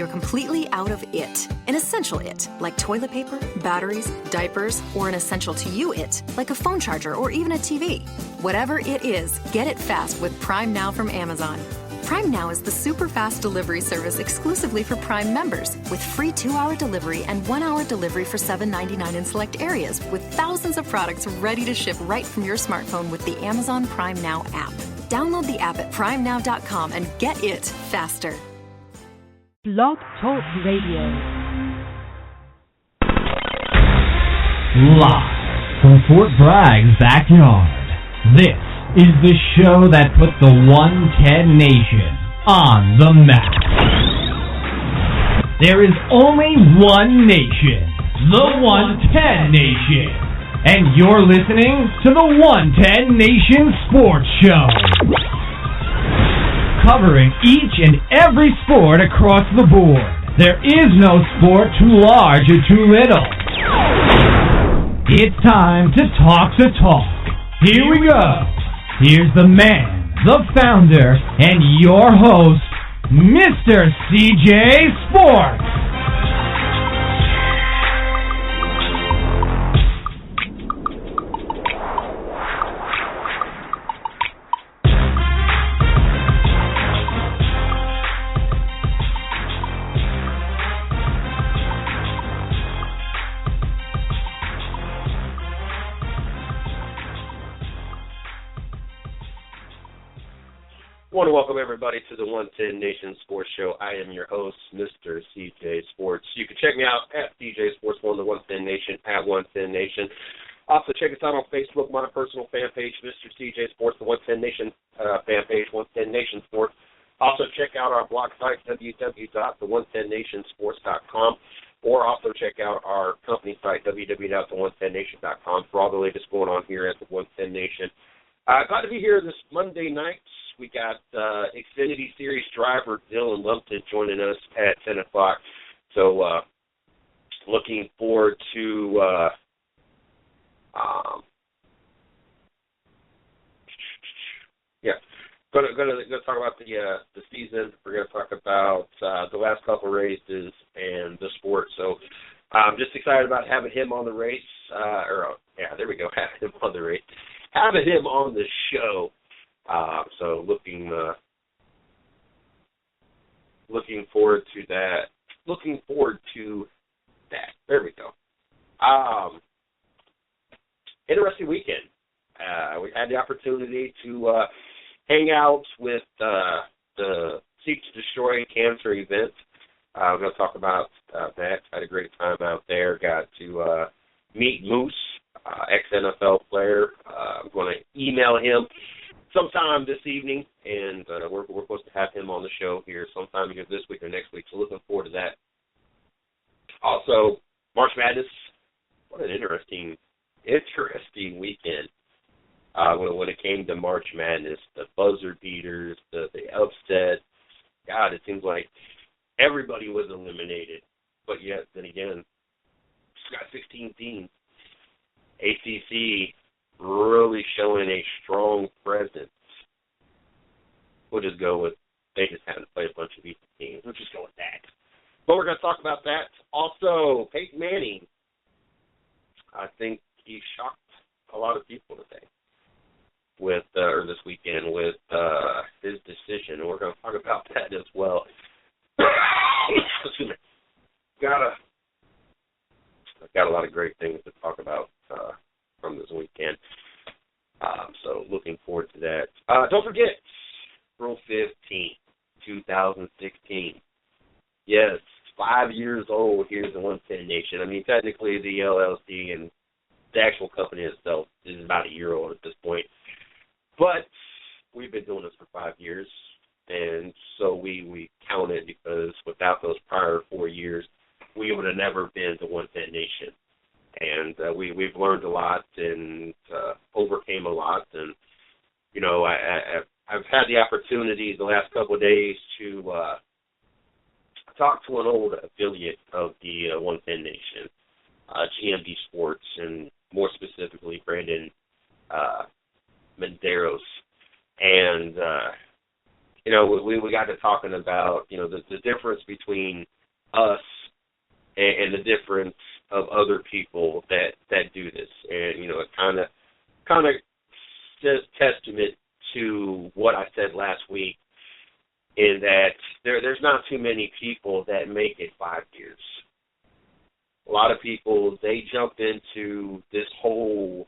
you're completely out of it. An essential it, like toilet paper, batteries, diapers, or an essential to you it, like a phone charger or even a TV. Whatever it is, get it fast with Prime Now from Amazon. Prime Now is the super fast delivery service exclusively for Prime members, with free 2-hour delivery and 1-hour delivery for $7.99 in select areas, with thousands of products ready to ship right from your smartphone with the Amazon Prime Now app. Download the app at primenow.com and get it faster. Blog Talk Radio. Live from Fort Bragg's backyard, this is the show that put the 110 Nation on the map. There is only one nation, the 110 Nation, and you're listening to the 110 Nation Sports Show, covering each and every sport across the board. There is no sport too large or too little. It's time to talk the talk. Here we go. Here's the man, the founder, and your host, Mr. CJ Sports. I want to welcome everybody to the 110 Nation Sports Show. I am your host, Mr. CJ Sports. You can check me out at CJ Sports on the 110 Nation, at 110 Nation. Also, check us out on Facebook, my personal fan page, Mr. CJ Sports, the 110 Nation fan page, 110 Nation Sports. Also, check out our blog site, www.the110nationsports.com, or also check out our company site, www.the110nation.com, for all the latest going on here at the 110 Nation. Glad to be here this Monday night. We got Xfinity Series driver Dylan Lupton joining us at 10 o'clock. So looking forward to Going to talk about the season. We're going to talk about the last couple races and the sport. So I'm just excited about having him on the race. Having him on the race. Having him on the show. So looking forward to that. There we go. Interesting weekend. We had the opportunity to hang out with the Seek to Destroy Cancer event. We're going to talk about that. Had a great time out there. Got to meet Moose, ex-NFL player. I'm going to email him sometime this evening, and we're supposed to have him on the show here sometime either this week or next week, so looking forward to that. Also, March Madness, what an interesting weekend when it came to March Madness. The buzzer beaters, the upset. God, it seems like everybody was eliminated, but yet, then again, it's got 16 teams. ACC really showing a strong presence. We'll just go with they just haven't played a bunch of easy teams. We'll just go with that. But we're going to talk about that. Also, Peyton Manning, I think he shocked a lot of people today or this weekend with his decision. We're going to talk about that as well. Excuse me. Got a lot of great things to talk about from this weekend. So looking forward to that. Don't forget, April 15th, 2016. Yes, 5 years old. Here's the 110 Nation. I mean, technically the LLC and the actual company itself is about a year old at this point. But we've been doing this for 5 years, and so we count it because without those prior 4 years, we would have never been the 110 Nation. And we've learned a lot and overcame a lot. And, you know, I've had the opportunity the last couple of days to talk to an old affiliate of the 110 Nation, GMD Sports, and more specifically Brandon Medeiros. And we got to talking about, the difference between us and the difference of other people that do this. And, it kind of says testament to what I said last week, in that there's not too many people that make it 5 years. A lot of people, they jump into this whole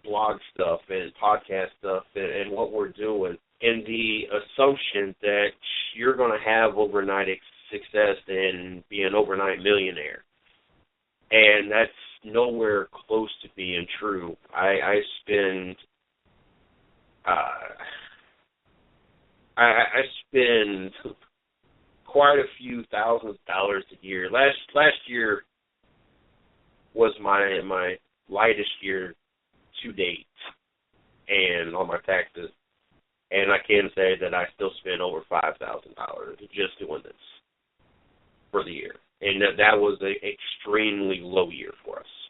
blog stuff and podcast stuff and what we're doing in the assumption that you're going to have overnight success and be an overnight millionaire. And that's nowhere close to being true. I spend quite a few thousands of dollars a year. Last year was my lightest year to date, and on my taxes. And I can say that I still spent over $5,000 just doing this for the year. And that was an extremely low year for us,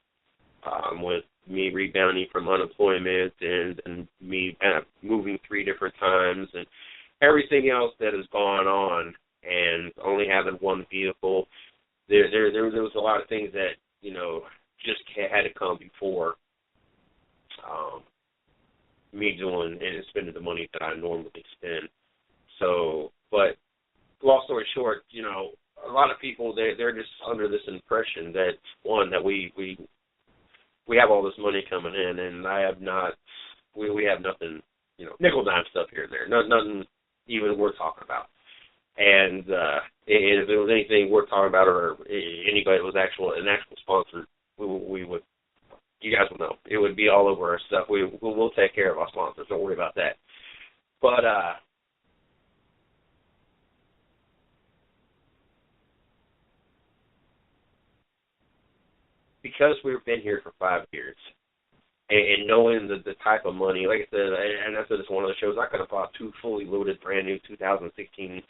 with me rebounding from unemployment and me moving 3 different times and everything else that has gone on, and only having one vehicle. There was a lot of things that, just had to come before me doing and spending the money that I normally spend. So, but long story short, a lot of people, they're just under this impression that, one, that we have all this money coming in, and I have not, we have nothing, nickel dime stuff here and there, nothing even worth talking about. And if there was anything worth talking about, or anybody that was an actual sponsor, we would, you guys will know, it would be all over our stuff. We'll take care of our sponsors. Don't worry about that. But because we've been here for 5 years, and knowing the type of money, like I said, and I said this one of the shows, I could have bought 2 fully loaded, brand new 2016,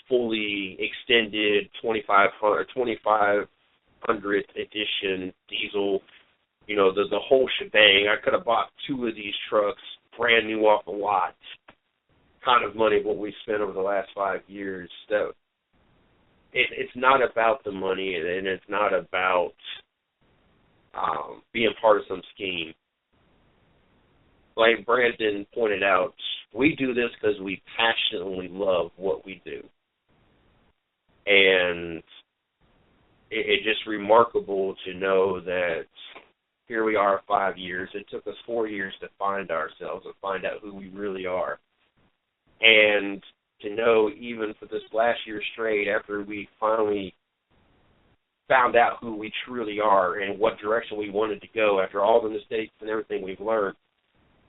fully extended 2500 edition diesel, the whole shebang. I could have bought 2 of these trucks, brand new off the lot, kind of money what we spent over the last 5 years. So it's not about the money, and it's not about being part of some scheme. Like Brandon pointed out, we do this because we passionately love what we do. And it's just remarkable to know that here we are 5 years. It took us 4 years to find ourselves and find out who we really are. And to know even for this last year straight, after we finally found out who we truly are and what direction we wanted to go after all the mistakes and everything we've learned,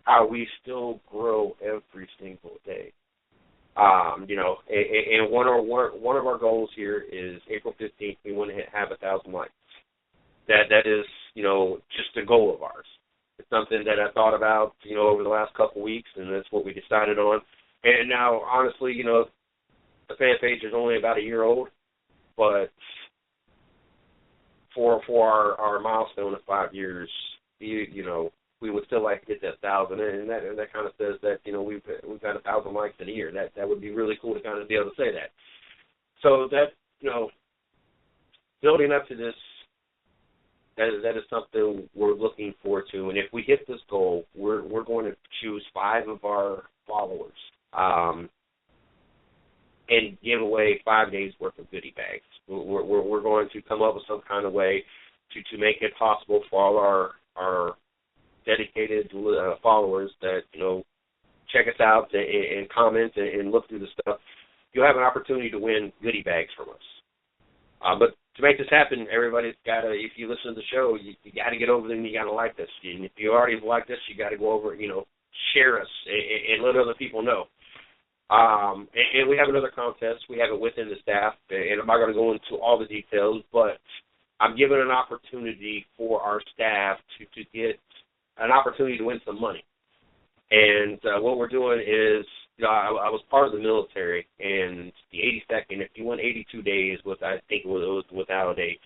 how we still grow every single day. And one of our goals here is April 15th, we want to have 1,000 likes. That is, just a goal of ours. It's something that I thought about, over the last couple of weeks, and that's what we decided on. And now, honestly, the fan page is only about a year old, but for our milestone of 5 years, we would still like to get that 1,000, and that kind of says that we've got 1,000 likes in a year. That would be really cool to kind of be able to say that. So that building up to this, that is something we're looking forward to. And if we hit this goal, we're going to choose 5 of our followers and give away 5 days worth of goodie bags. We're going to come up with some kind of way to make it possible for all our dedicated followers that check us out and comment and look through the stuff. You'll have an opportunity to win goodie bags from us. But to make this happen, everybody's got to, if you listen to the show, you got to get over there and you got to like this. And if you already like this, you got to go over, share us and let other people know. And we have another contest. We have it within the staff, and I'm not going to go into all the details, but I'm giving an opportunity for our staff to get an opportunity to win some money. And what we're doing is, I was part of the military, and the 82nd, if you went 82 days with, I think it was without a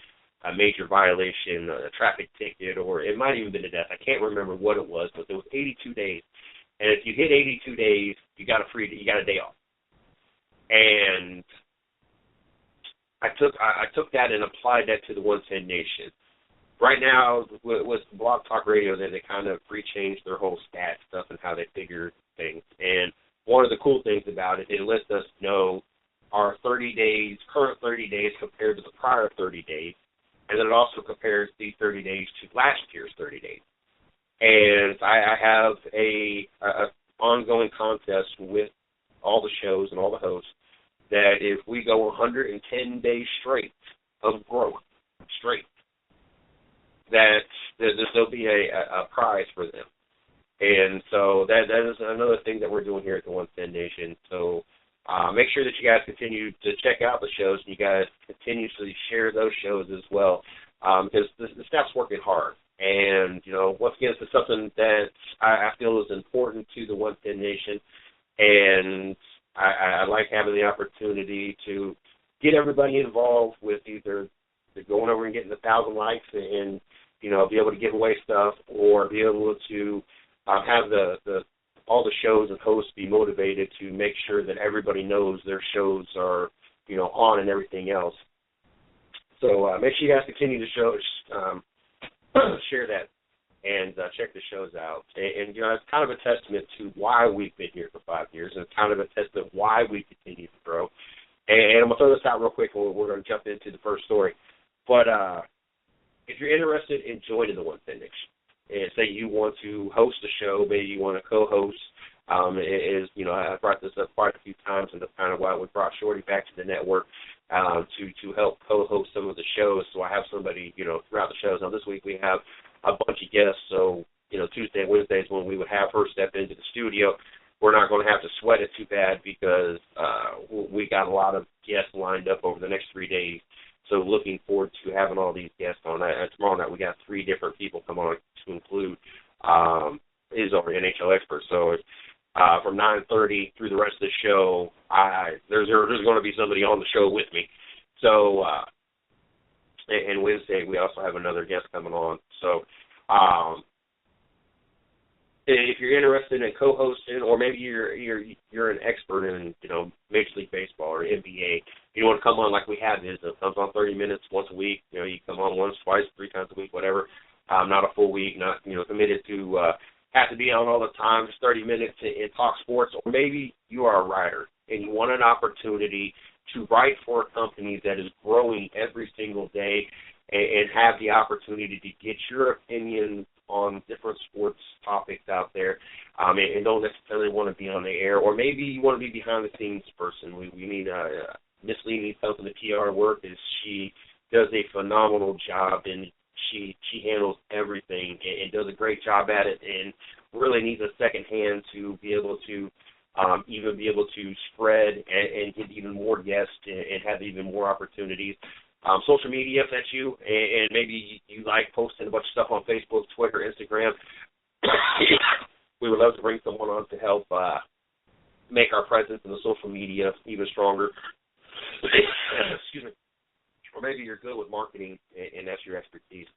major violation, a traffic ticket, or it might even been a death. I can't remember what it was, but it was 82 days. And if you hit 82 days, you got a day off. And I took that and applied that to the 110 Nation. Right now, with Blog Talk Radio, they kind of re-changed their whole stat stuff and how they figure things. And one of the cool things about it, it lets us know our current 30 days compared to the prior 30 days. And then it also compares these 30 days to last year's 30 days. And I have a ongoing contest with all the shows and all the hosts that if we go 110 days straight of growth, that there'll be a prize for them. And so that is another thing that we're doing here at the 110 Nation. So make sure that you guys continue to check out the shows, and you guys continuously share those shows as well, because the staff's working hard. And, once again, it's something that I feel is important to the 110 Nation, and I like having the opportunity to get everybody involved with either going over and getting 1,000 likes and, be able to give away stuff, or be able to have all the shows and hosts be motivated to make sure that everybody knows their shows are, on and everything else. So make sure you guys continue to share that and check the shows out. And it's kind of a testament to why we've been here for 5 years, and it's kind of a testament why we continue to grow. And I'm going to throw this out real quick, and we're going to jump into the first story. But if you're interested in joining the 110 Nation, and say you want to host a show, maybe you want to co-host, I brought this up quite a few times, and that's kind of why we brought Shorty back to the network to help co-host some of the shows. So I have somebody, throughout the shows. Now this week we have a bunch of guests, so, Tuesday and Wednesdays when we would have her step into the studio, we're not going to have to sweat it too bad because we got a lot of guests lined up over the next 3 days. So looking forward to having all these guests on. Tomorrow night we got 3 different people come on to include is our NHL expert. So from 9:30 through the rest of the show, there's going to be somebody on the show with me. So and Wednesday we also have another guest coming on. So if you're interested in co-hosting, or maybe you're an expert in Major League Baseball or NBA, you want to come on like we have this. It comes on 30 minutes once a week. You come on once, twice, 3 times a week, whatever. Not a full week. Not committed to have to be on all the time. Just 30 minutes and talk sports. Or maybe you are a writer and you want an opportunity to write for a company that is growing every single day and have the opportunity to get your opinion on different sports topics out there, and don't necessarily want to be on the air. Or maybe you want to be behind the scenes person. We need Miss Lee needs help in the PR work. She does a phenomenal job, and she handles everything and does a great job at it, and really needs a second hand to be able to even be able to spread and get even more guests and have even more opportunities. Social media, if that's you, and maybe you like posting a bunch of stuff on Facebook, Twitter, Instagram, we would love to bring someone on to help make our presence in the social media even stronger. Excuse me. Or maybe you're good with marketing and that's your expertise.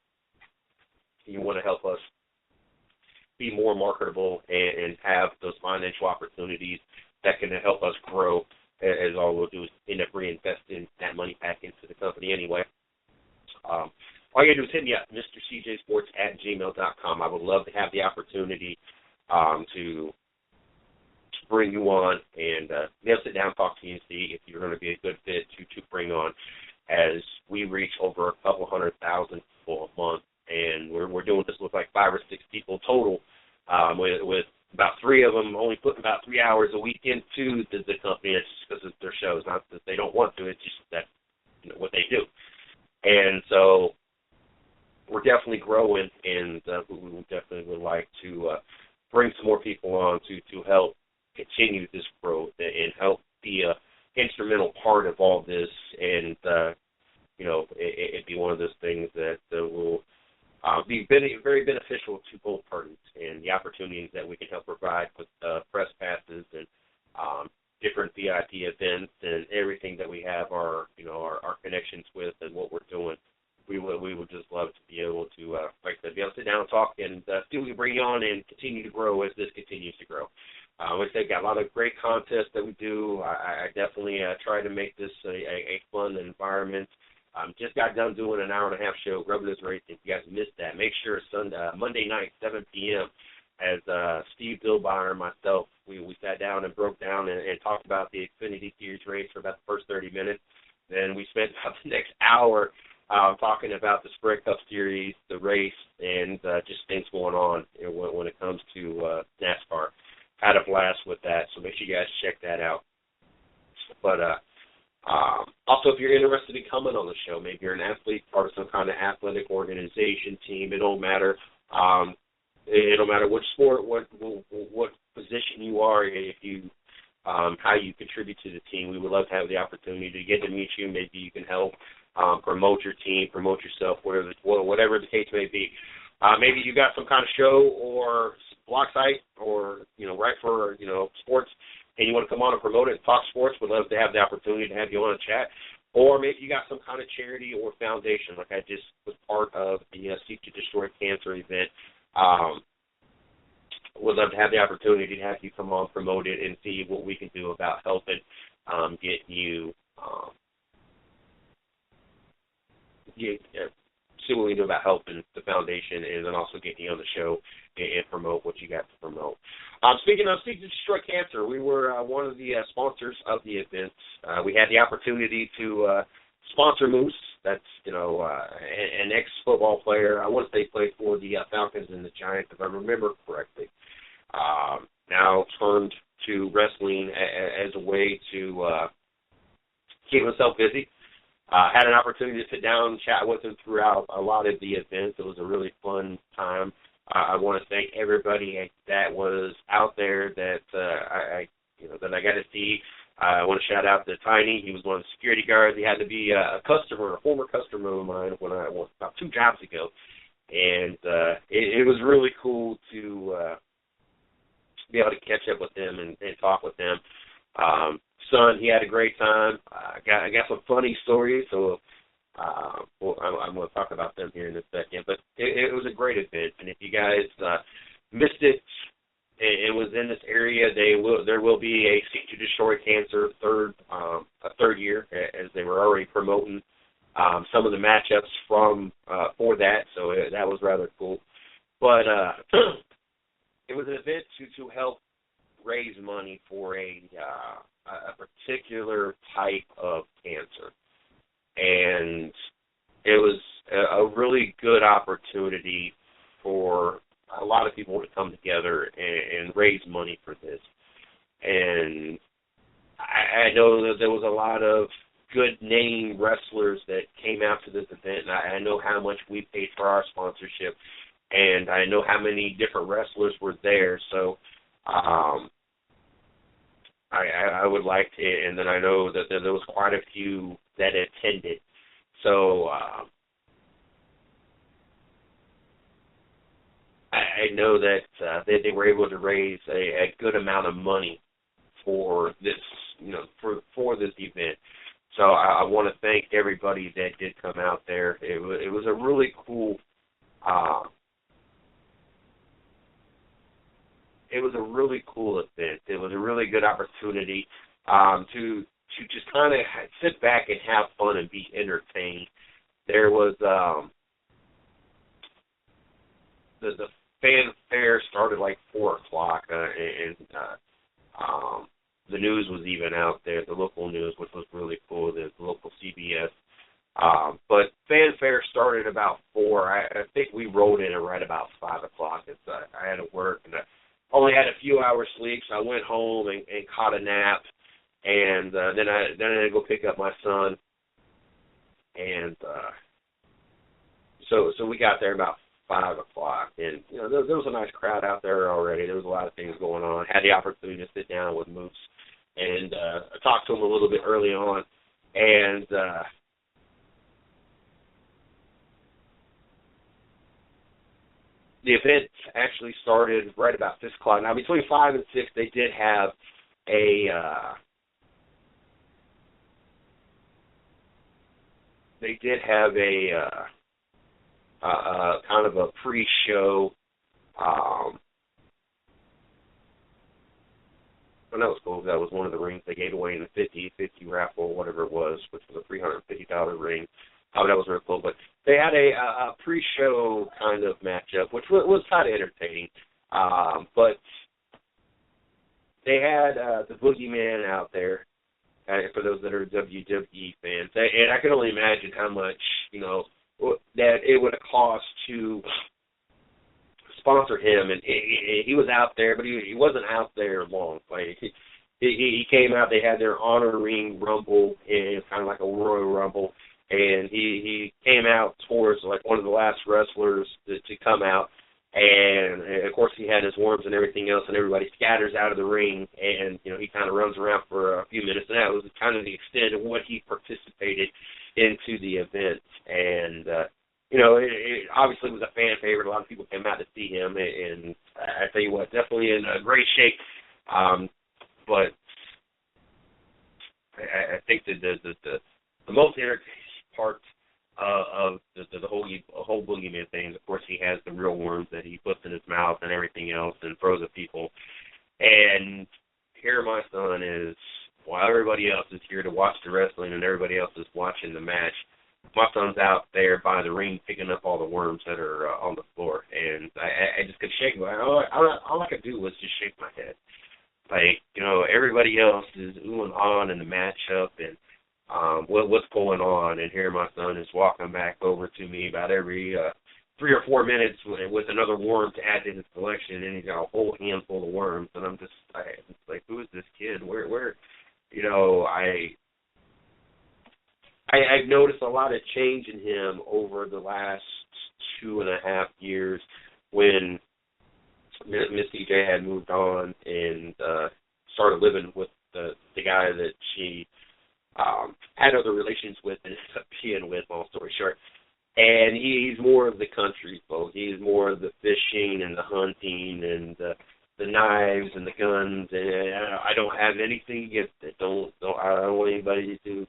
You want to help us be more marketable and have those financial opportunities that can help us grow, as all we'll do is end up reinvesting that money back into the company anyway. All you got to do is hit me up, MrCJSports@gmail.com. I would love to have the opportunity to bring you on and sit down and talk to you and see if you're going to be a good fit to bring on, as we reach over a couple 100,000 people a month. And we're doing this with like 5 or 6 people total, with about 3 of them only putting about 3 hours a week into the company. It's just because of their shows, not that they don't want to. It's just that what they do. And so we're definitely growing, and we definitely would like to bring some more people on to help continue this growth and help be a instrumental part of all this. And it'd be one of those things that will be very beneficial to both parties, and the opportunities that we can help provide with press passes and different VIP events and everything that we have our connections with and what we're doing. We would just love to be able to, like I said, be able to sit down and talk and see what we can bring you on and continue to grow as this continues to grow. Like I said, got a lot of great contests that we do. I definitely try to make this a fun environment. Just got done doing an hour-and-a-half show, Grubbing is Racing. If you guys missed that, make sure Monday night, 7 p.m., as Steve Bilbauer and myself, we sat down and broke down and talked about the Xfinity Series race for about the first 30 minutes. Then we spent about the next hour talking about the Sprint Cup Series, the race, and just things going on when it comes to NASCAR. Had a blast with that, so make sure you guys check that out. But also, if you're interested in coming on the show, maybe you're an athlete, part of some kind of athletic organization, team, it don't matter. It don't matter which sport, what position you are, if you how you contribute to the team. We would love to have the opportunity to get to meet you. Maybe you can help promote your team, promote yourself, whatever the case may be. Maybe you got some kind of show or blog site or write for sports, and you want to come on and promote it and talk sports. We'd love to have the opportunity to have you on a chat. Or maybe you got some kind of charity or foundation, like I just was part of the Seek to Destroy Cancer event. Would love to have the opportunity to have you come on, promote it, and see what we can do about helping get you see what we can do about helping the foundation, and then also getting you on the show and promote what you got to promote. Speaking of Seek to Destroy Cancer, we were one of the sponsors of the event. We had the opportunity to sponsor Moose. That's, an ex-football player. I want to say played for the Falcons and the Giants, if I remember correctly. Now turned to wrestling as a way to keep himself busy. Had an opportunity to sit down and chat with him throughout a lot of the events. It was a really fun time. I want to thank everybody that was out there that that I got to see. I want to shout out to Tiny. He was one of the security guards. He had to be a former customer of mine when I was about 2 jobs ago. And it was really cool to be able to catch up with him and talk with him. Son, he had a great time. I got some funny stories, so I'm going to talk about them here in a second. But it was a great event, and if you guys missed it, it was in this area. There will be a Seek to Destroy Cancer third year, as they were already promoting some of the matchups for that. So that was rather cool. But it was an event to help raise money for a particular type of cancer, and it was a really good opportunity for a lot of people to come together and raise money for this. And I know that there was a lot of good name wrestlers that came out to this event, and I know how much we paid for our sponsorship, and I know how many different wrestlers were there. So I would like to, and then I know that there was quite a few that attended. So I know that they were able to raise a good amount of money for this, for this event. So I want to thank everybody that did come out there. It was a really cool. It was a really cool event. It was a really good opportunity to just kind of sit back and have fun and be entertained. There was the fanfare started like 4 o'clock, and the news was even out there, the local news, which was really cool, the local CBS. But fanfare started about 4. I think we rolled in at right about 5 o'clock. I had to work, and I only had a few hours sleep, so I went home and caught a nap, and then I had to go pick up my son, and so we got there about 5 o'clock, and there was a nice crowd out there already. There was a lot of things going on. Had the opportunity to sit down with Moose and talk to him a little bit early on, and the event actually started right about 6 o'clock. Now, between 5 and 6, they did have kind of a pre-show. And that was cool. That was one of the rings they gave away in the 50 raffle, whatever it was, which was a $350 ring. That was real cool. But they had a pre-show kind of matchup, which was kind of entertaining. But they had the Boogeyman out there, for those that are WWE fans. And I can only imagine how much, that it would have cost to sponsor him, and he was out there, but he wasn't out there long. Like he came out. They had their Honor Ring Rumble, and it's kind of like a Royal Rumble, and he came out towards like one of the last wrestlers to come out, and of course he had his worms and everything else, and everybody scatters out of the ring, and he kind of runs around for a few minutes, and that was kind of the extent of what he participated into the event, and. It obviously was a fan favorite. A lot of people came out to see him, and I tell you what, definitely in a great shape. But I think that the most entertaining part of the whole Boogeyman thing, of course, he has the real worms that he puts in his mouth and everything else and throws at people. And here my son is, while everybody else is here to watch the wrestling and everybody else is watching the match, my son's out there by the ring picking up all the worms that are on the floor, and I just could shake my head. All I could do was just shake my head. Like, everybody else is oohing on in the matchup and what's going on, and here my son is walking back over to me about every 3 or 4 minutes with another worm to add to his collection, and he's got a whole handful of worms, and I'm just like, who is this kid? Where I've noticed a lot of change in him over the last 2.5 years when Miss DJ had moved on and started living with the guy that she had other relations with and ended up being with, long story short. And he's more of the country folk. He's more of the fishing and the hunting and the knives and the guns. And I don't have anything against it. I don't want anybody to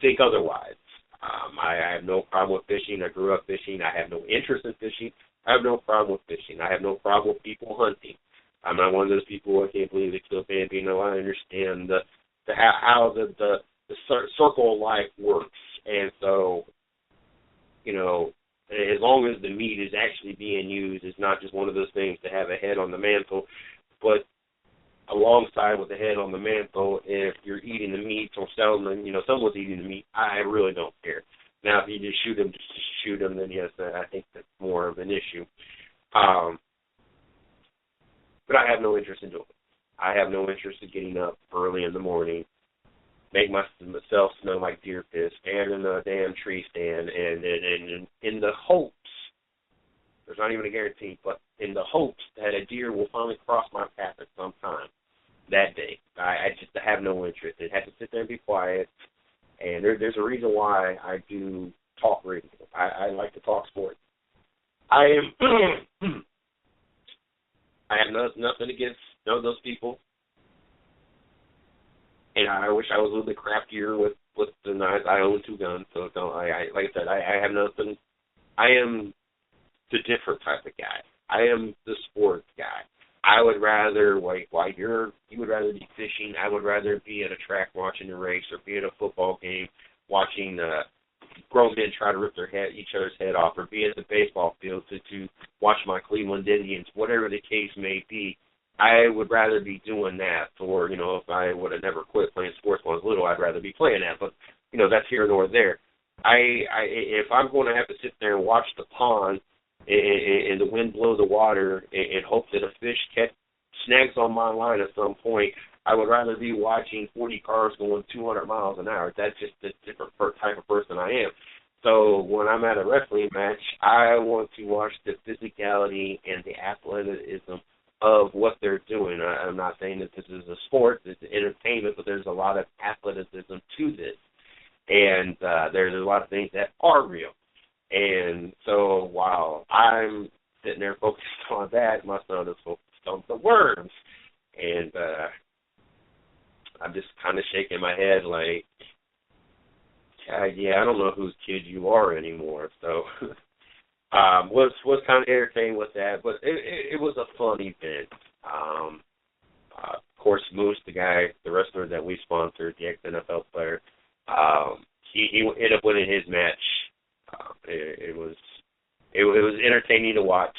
think otherwise. I have no problem with fishing. I grew up fishing. I have no interest in fishing. I have no problem with fishing. I have no problem with people hunting. I'm not one of those people who I can't believe they kill baby. No, I understand how the circle of life works. And so, as long as the meat is actually being used, it's not just one of those things to have a head on the mantle, but alongside with the head on the mantle, if you're eating the meat or someone's eating the meat, I really don't care. Now, if you just shoot them, then yes, I think that's more of an issue. But I have no interest in doing it. I have no interest in getting up early in the morning, make myself smell like deer piss, stand in a damn tree stand, and in the hopes, there's not even a guarantee, but in the hopes that a deer will finally cross my path at some time that day. I just have no interest. It has to sit there and be quiet. And there's a reason why I do talk radio. I like to talk sports. I have nothing against none of those people. And I wish I was a little bit craftier with the knives. I own 2 guns, so like I said, I have nothing. I am the different type of guy. I am the sports guy. I would rather, you would rather be fishing. I would rather be at a track watching a race or be at a football game watching grown men try to rip each other's head off, or be at the baseball field to watch my Cleveland Indians, whatever the case may be. I would rather be doing that, or, if I would have never quit playing sports when I was little, I'd rather be playing that. But, that's here nor there. If I'm going to have to sit there and watch the pond and the wind blow the water and hope that a fish snags on my line at some point, I would rather be watching 40 cars going 200 miles an hour. That's just the different type of person I am. So when I'm at a wrestling match, I want to watch the physicality and the athleticism of what they're doing. I'm not saying that this is a sport, it's entertainment, but there's a lot of athleticism to this. And there's a lot of things that are real. And so while I'm sitting there focused on that, my son is focused on the worms. And I'm just kind of shaking my head like, I don't know whose kid you are anymore. So was kind of entertained with that, but it was a fun event. Of course, Moose, the wrestler that we sponsored, the ex-NFL player, he ended up winning his match. It was entertaining to watch.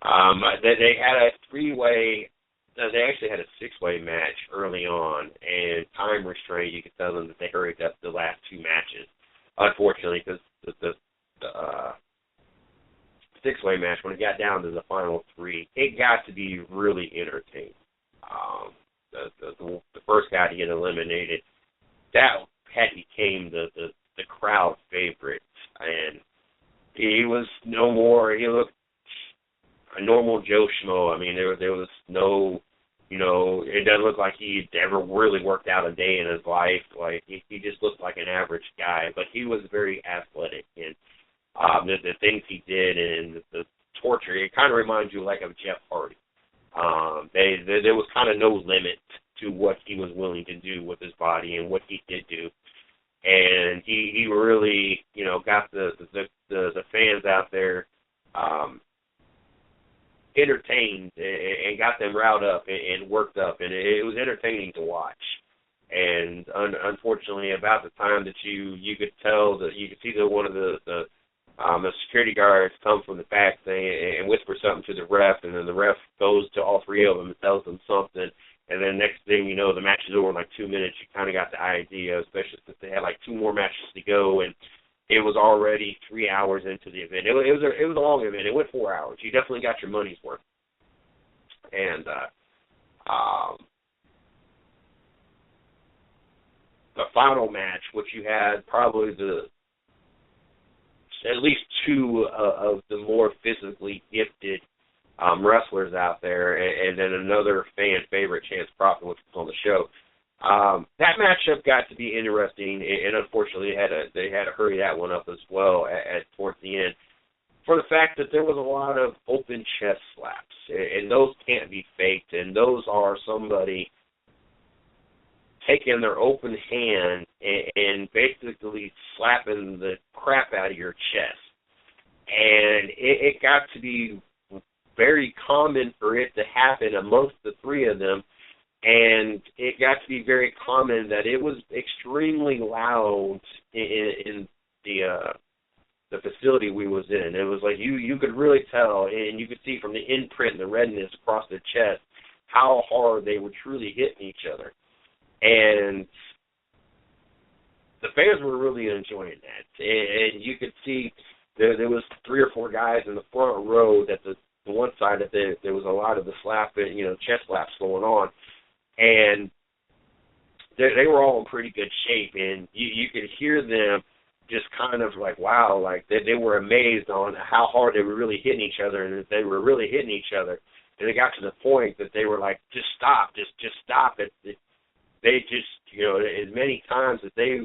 They had a three-way. They actually had a six-way match early on, and time restraint, you could tell them that they hurried up the last two matches. Unfortunately, because the six-way match, when it got down to the final three, it got to be really entertaining. The first guy to get eliminated, that became the crowd favorite, and he was no more. He looked a normal Joe Schmo. I mean, there was no, it doesn't look like he'd ever really worked out a day in his life. Like he just looked like an average guy, but he was very athletic, and the things he did and the torture, it kind of reminds you like of Jeff Hardy. There was kind of no limit to what he was willing to do with his body and what he did do. And he really, got the fans out there entertained and got them riled up and worked up, and it was entertaining to watch. And unfortunately, about the time that you could tell that you could see that one of the security guards come from the back and whisper something to the ref, and then the ref goes to all three of them and tells them something. And then next thing you know, the match is over in like 2 minutes. You kind of got the idea, especially since they had like two more matches to go, and it was already 3 hours into the event. It was a long event. It went 4 hours. You definitely got your money's worth. And the final match, which you had probably at least two of the more physically gifted wrestlers out there, and then another fan favorite, Chance Crawford, which was on the show. That matchup got to be interesting, and unfortunately they had to hurry that one up as well towards the end, for the fact that there was a lot of open chest slaps, and those can't be faked, and those are somebody taking their open hand and basically slapping the crap out of your chest. And it got to be very common for it to happen amongst the three of them, and it got to be very common that it was extremely loud in the facility we was in. It was like you could really tell, and you could see from the imprint and the redness across their chest how hard they were truly hitting each other. And the fans were really enjoying that. And you could see there was 3 or 4 guys in the front row that the one side that there was a lot of the slapping, chest slaps going on. And they were all in pretty good shape. And you could hear them just kind of like, wow, like they were amazed on how hard they were really hitting each other, and that they were really hitting each other. And it got to the point that they were like, just stop, just stop it. They just, as many times that they,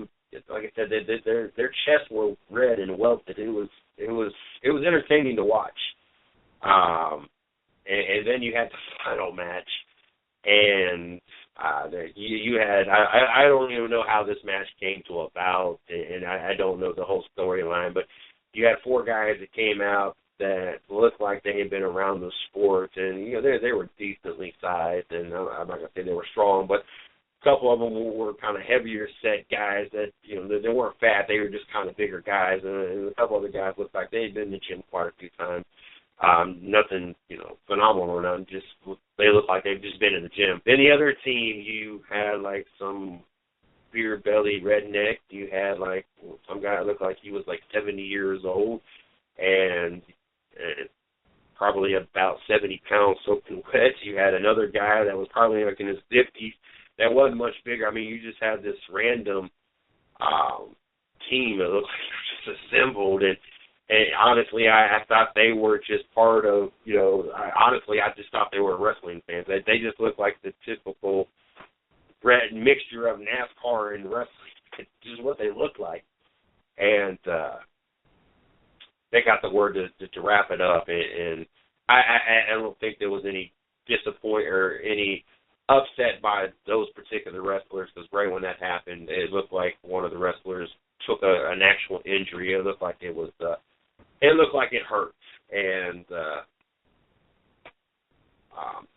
like I said, their chests were red and welted. It was entertaining to watch. And then you had the final match, and you had, I don't even know how this match came to about, and I don't know the whole storyline, but you had 4 guys that came out that looked like they had been around the sport, and they were decently sized, and I'm not gonna say they were strong, but a couple of them were kind of heavier set guys that they weren't fat, they were just kind of bigger guys, and a couple other guys looked like they had been in the gym quite a few times. Nothing phenomenal or nothing, just they look like they've just been in the gym. Then the other team, you had like some beer belly redneck. You had like some guy that looked like he was like 70 years old and probably about 70 pounds soaking wet. You had another guy that was probably like in his 50s that wasn't much bigger. I mean, you just had this random team that looked like they were just assembled, and honestly, I thought they were just part of, I just thought they were wrestling fans. They just looked like the typical mixture of NASCAR and wrestling. It's just what they looked like. And they got the word to wrap it up, and I don't think there was any disappointment or any upset by those particular wrestlers, because right when that happened, it looked like one of the wrestlers took a injury. It looked like it hurt, and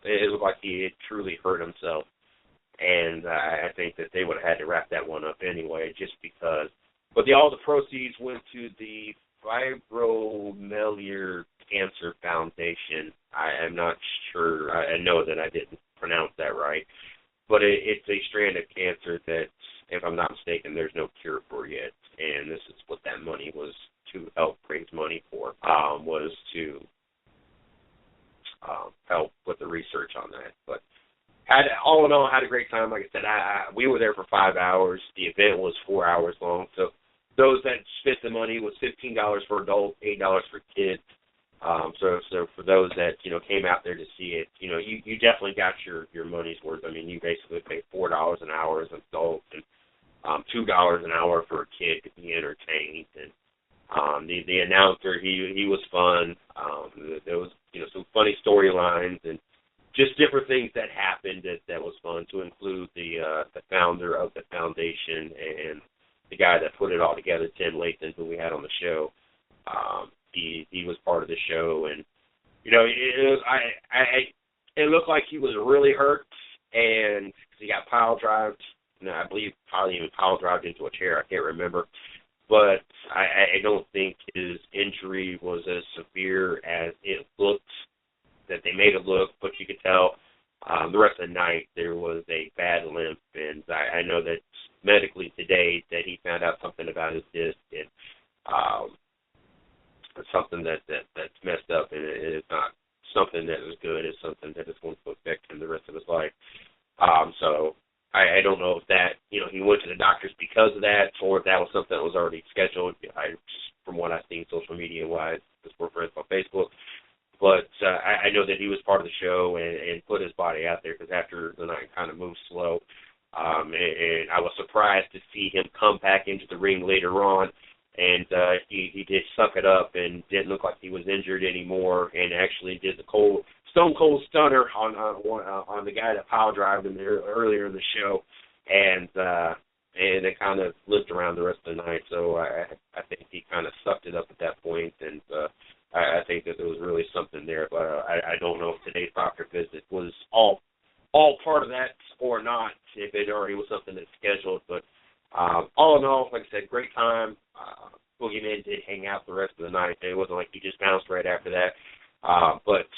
it looked like he had truly hurt himself. And I think that they would have had to wrap that one up anyway, just because. But all the proceeds went to the Fibromyalgia Cancer Foundation. I am not sure. I know that I didn't pronounce that right. But it's a strand of cancer that, if I'm not mistaken, there's no cure for yet. And this is what that money was to help raise money for, was to help with the research on that. But all in all, had a great time. Like I said, we were there for 5 hours. The event was 4 hours long. So those that spent the money was $15 for adults, $8 for kids. So for those that, came out there to see it, you definitely got your money's worth. I mean, you basically paid $4 an hour as an adult and $2 an hour for a kid to be entertained. And the announcer, he was fun. There was, some funny storylines and just different things that happened that was fun, to include the founder of the foundation and the guy that put it all together, Tim Lathan, who we had on the show. He was part of the show, and it looked like he was really hurt, and he got pile drived. I believe probably even pile drived into a chair. I can't remember, but I don't think his injury was as severe as it looked, that they made it look. But you could tell the rest of the night there was a bad limp, and I know that medically today that he found out something about his disc, and it's something that's messed up, and it's not something that is good. It's something that is going to affect him the rest of his life. So I don't know if that, he went to the doctors because of that, or if that was something that was already scheduled. From what I've seen social media-wise, because we're friends on Facebook. But I know that he was part of the show and put his body out there, because after the night kind of moved slow. And I was surprised to see him come back into the ring later on. And he did suck it up and didn't look like he was injured anymore, and actually did the Stone Cold Stunner on the guy that pile drived him there earlier in the show, and it kind of lived around the rest of the night. So I think he kind of sucked it up at that point, and I think that there was really something there. But I don't know if today's doctor visit was all part of that or not, if it already was something that's scheduled. But all in all, like I said, great time. Boogeyman did hang out the rest of the night. It wasn't like he just bounced right after that. But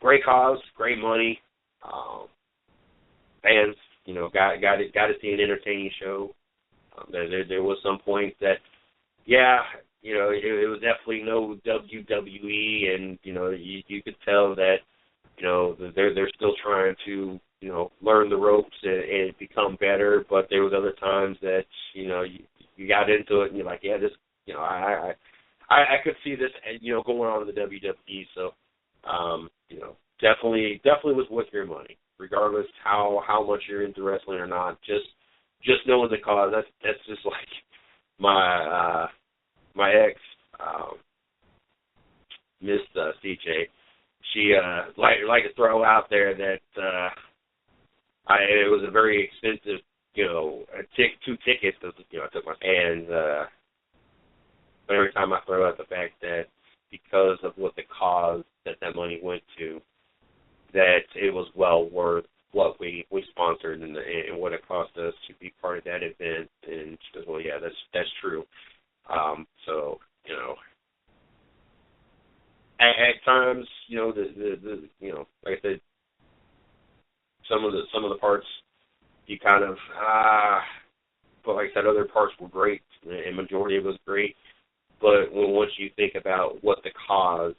great cause, great money. Fans, got to see an entertaining show. There was some point that, it was definitely no WWE, and you could tell that they're still trying to learn the ropes and become better. But there was other times that you got into it and you're like, yeah, this, I could see this going on in the WWE. So definitely was worth your money, regardless how much you're into wrestling or not. Just knowing the cause. That's just like my ex, Miss CJ. She like to throw out there that it was a very expensive, two tickets. I took my, and but every time I throw out the fact that because of what the cause that money went to, that it was well worth what we sponsored and what it cost us to be part of that event. And she goes, well, yeah, that's true. So at times, like I said, some of the parts you kind of, but like I said, other parts were great, and majority of it was great. But once you think about what the cause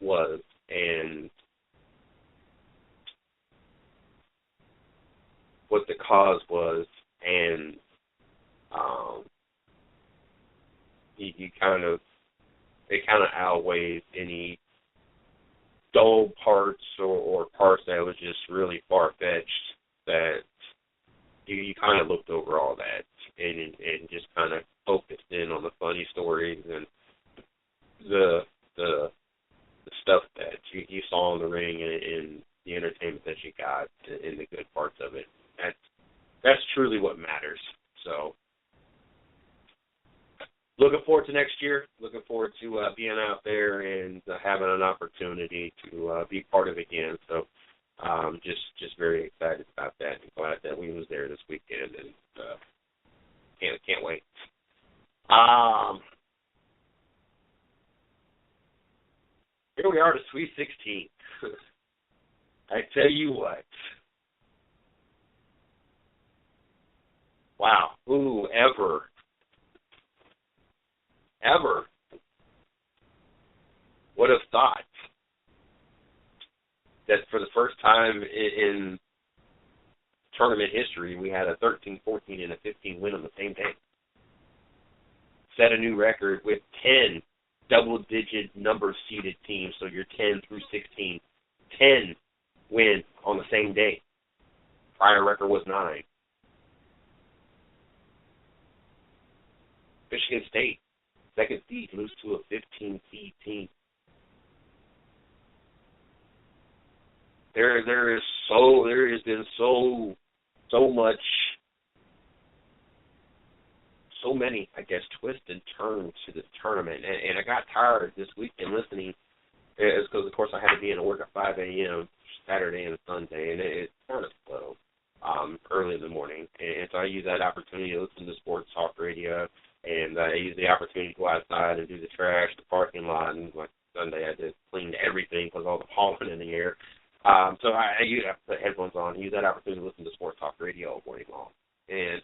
was, and it kind of outweighs any dull parts or parts that was just really far-fetched, that you kind of looked over all that and just kind of focused in on the funny stories and the stuff that you saw in the ring and the entertainment that you got in the good parts of it. That's truly what matters. So looking forward to next year. Looking forward to being out there and having an opportunity to be part of it again. So just very excited about that. And glad that we was there this weekend, and can't wait. Here we are to Sweet 16. I tell you what. Wow, who ever would have thought that for the first time in tournament history, we had a 13, 14, and a 15 win on the same day. Set a new record with 10 double-digit number seeded teams, so you're 10 through 16. 10 win on the same day. Prior record was 9. Michigan State, second seed, lose to a 15 seed team. There has been so much, so many, I guess, twists and turns to this tournament, and I got tired this weekend listening. It's because, of course, I had to be in work at 5 a.m. Saturday and Sunday, and it's kind of slow early in the morning. And so I use that opportunity to listen to sports talk radio, and I use the opportunity to go outside and do the trash, the parking lot, and like Sunday I did clean everything because all the pollen in the air. So I put headphones on and use that opportunity to listen to sports talk radio all morning long. And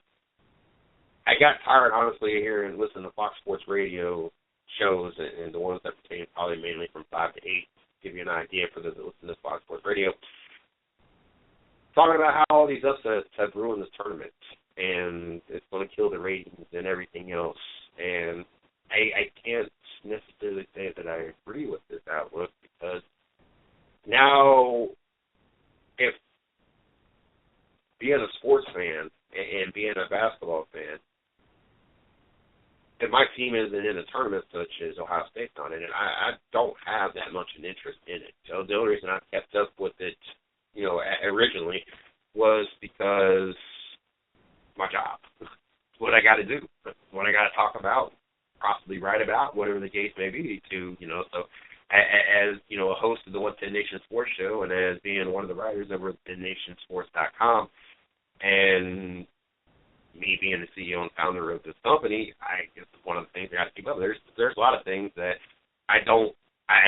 I got tired, honestly, of hearing and listening to Fox Sports Radio shows and the ones that pertain probably mainly from 5 to 8, give you an idea for those that listen to Fox Sports Radio, talking about how all these upsets have ruined this tournament and it's going to kill the ratings and everything else. And I can't necessarily say that I agree with this outlook, because now, if being a sports fan and being a basketball fan, if my team isn't in a tournament such as Ohio State's on it, and I don't have that much an interest in it. So the only reason I kept up with it, originally, was because my job. It's what I got to do. It's what I got to talk about, possibly write about, whatever the case may be. So as a host of the 110 Nation Sports Show, and as being one of the writers over at 10nationsports.com, and me being the CEO and founder of this company, I guess one of the things I got to keep up. There's a lot of things that I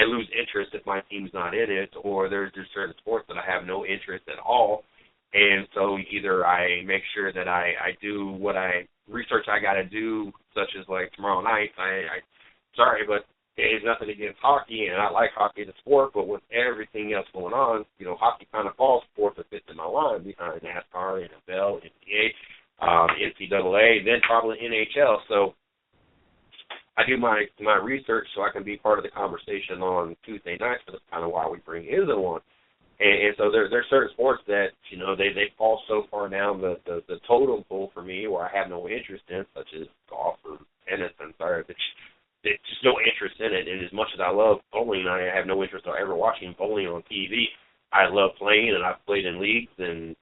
lose interest if my team's not in it, or there's just certain sports that I have no interest at all. And so either I make sure that I do what research I got to do, such as like tomorrow night. Sorry, but there's nothing against hockey, and I like hockey as a sport, but with everything else going on, hockey kind of falls fourth or fifth in my line behind NASCAR, NFL, NBA, NCAA, then probably NHL. So I do my research so I can be part of the conversation on Tuesday nights, but that's kind of why we bring Izzo on. And so there's certain sports that, they fall so far down the totem pole for me where I have no interest in, such as golf or tennis. I'm sorry, but there's just no interest in it. And as much as I love bowling, I have no interest in ever watching bowling on TV. I love playing, and I've played in leagues, and,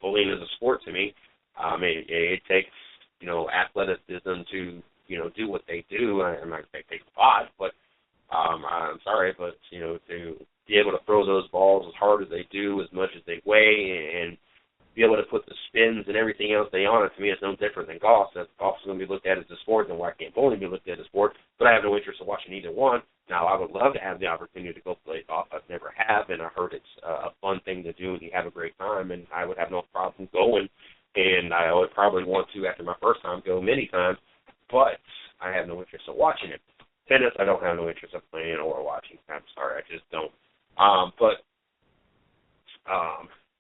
bowling is a sport to me. It takes, athleticism to, do what they do. I'm not saying it takes a lot, but I'm sorry, but, to be able to throw those balls as hard as they do, as much as they weigh, and be able to put the spins and everything else they on it, to me, it's no different than golf. That golf is going to be looked at as a sport, then why can't bowling be looked at as a sport? But I have no interest in watching either one. Now, I would love to have the opportunity to go play golf. I've never have, and I heard it's a fun thing to do, and you have a great time, and I would have no problem going, and I would probably want to, after my first time, go many times, but I have no interest in watching it. Tennis, I don't have no interest in playing or watching. I'm sorry, I just don't. But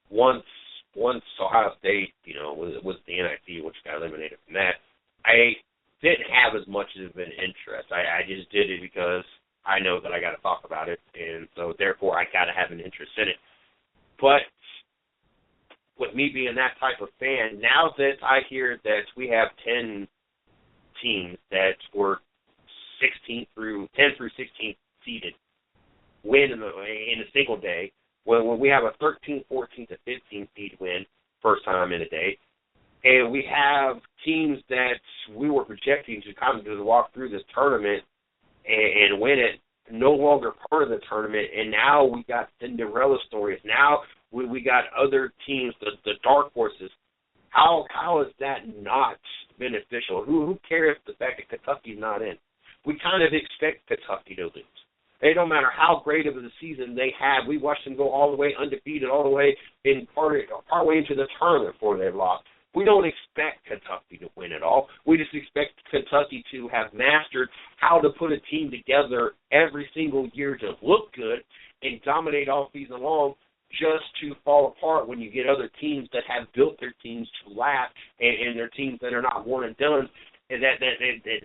once Ohio State, was the NIT, which got eliminated from that, I didn't have as much of an interest. I just did it because I know that I got to talk about it, and so therefore I got to have an interest in it. But with me being that type of fan, now that I hear that we have 10 teams that were 10 through 16 seeded win in a single day, when we have a 13, 14 to 15 seed win first time in a day, and we have teams that we were projecting to kind of walk through this tournament and win it no longer part of the tournament, and now we got Cinderella stories. Now we got other teams, the dark horses. How is that not beneficial? Who cares the fact that Kentucky's not in? We kind of expect Kentucky to lose. It don't matter how great of a season they had. We watched them go all the way undefeated, all the way in partway into the tournament before they lost. We don't expect Kentucky to win it all. We just expect Kentucky to have mastered how to put a team together every single year to look good and dominate all season long, just to fall apart when you get other teams that have built their teams to last and their teams that are not one and done, and that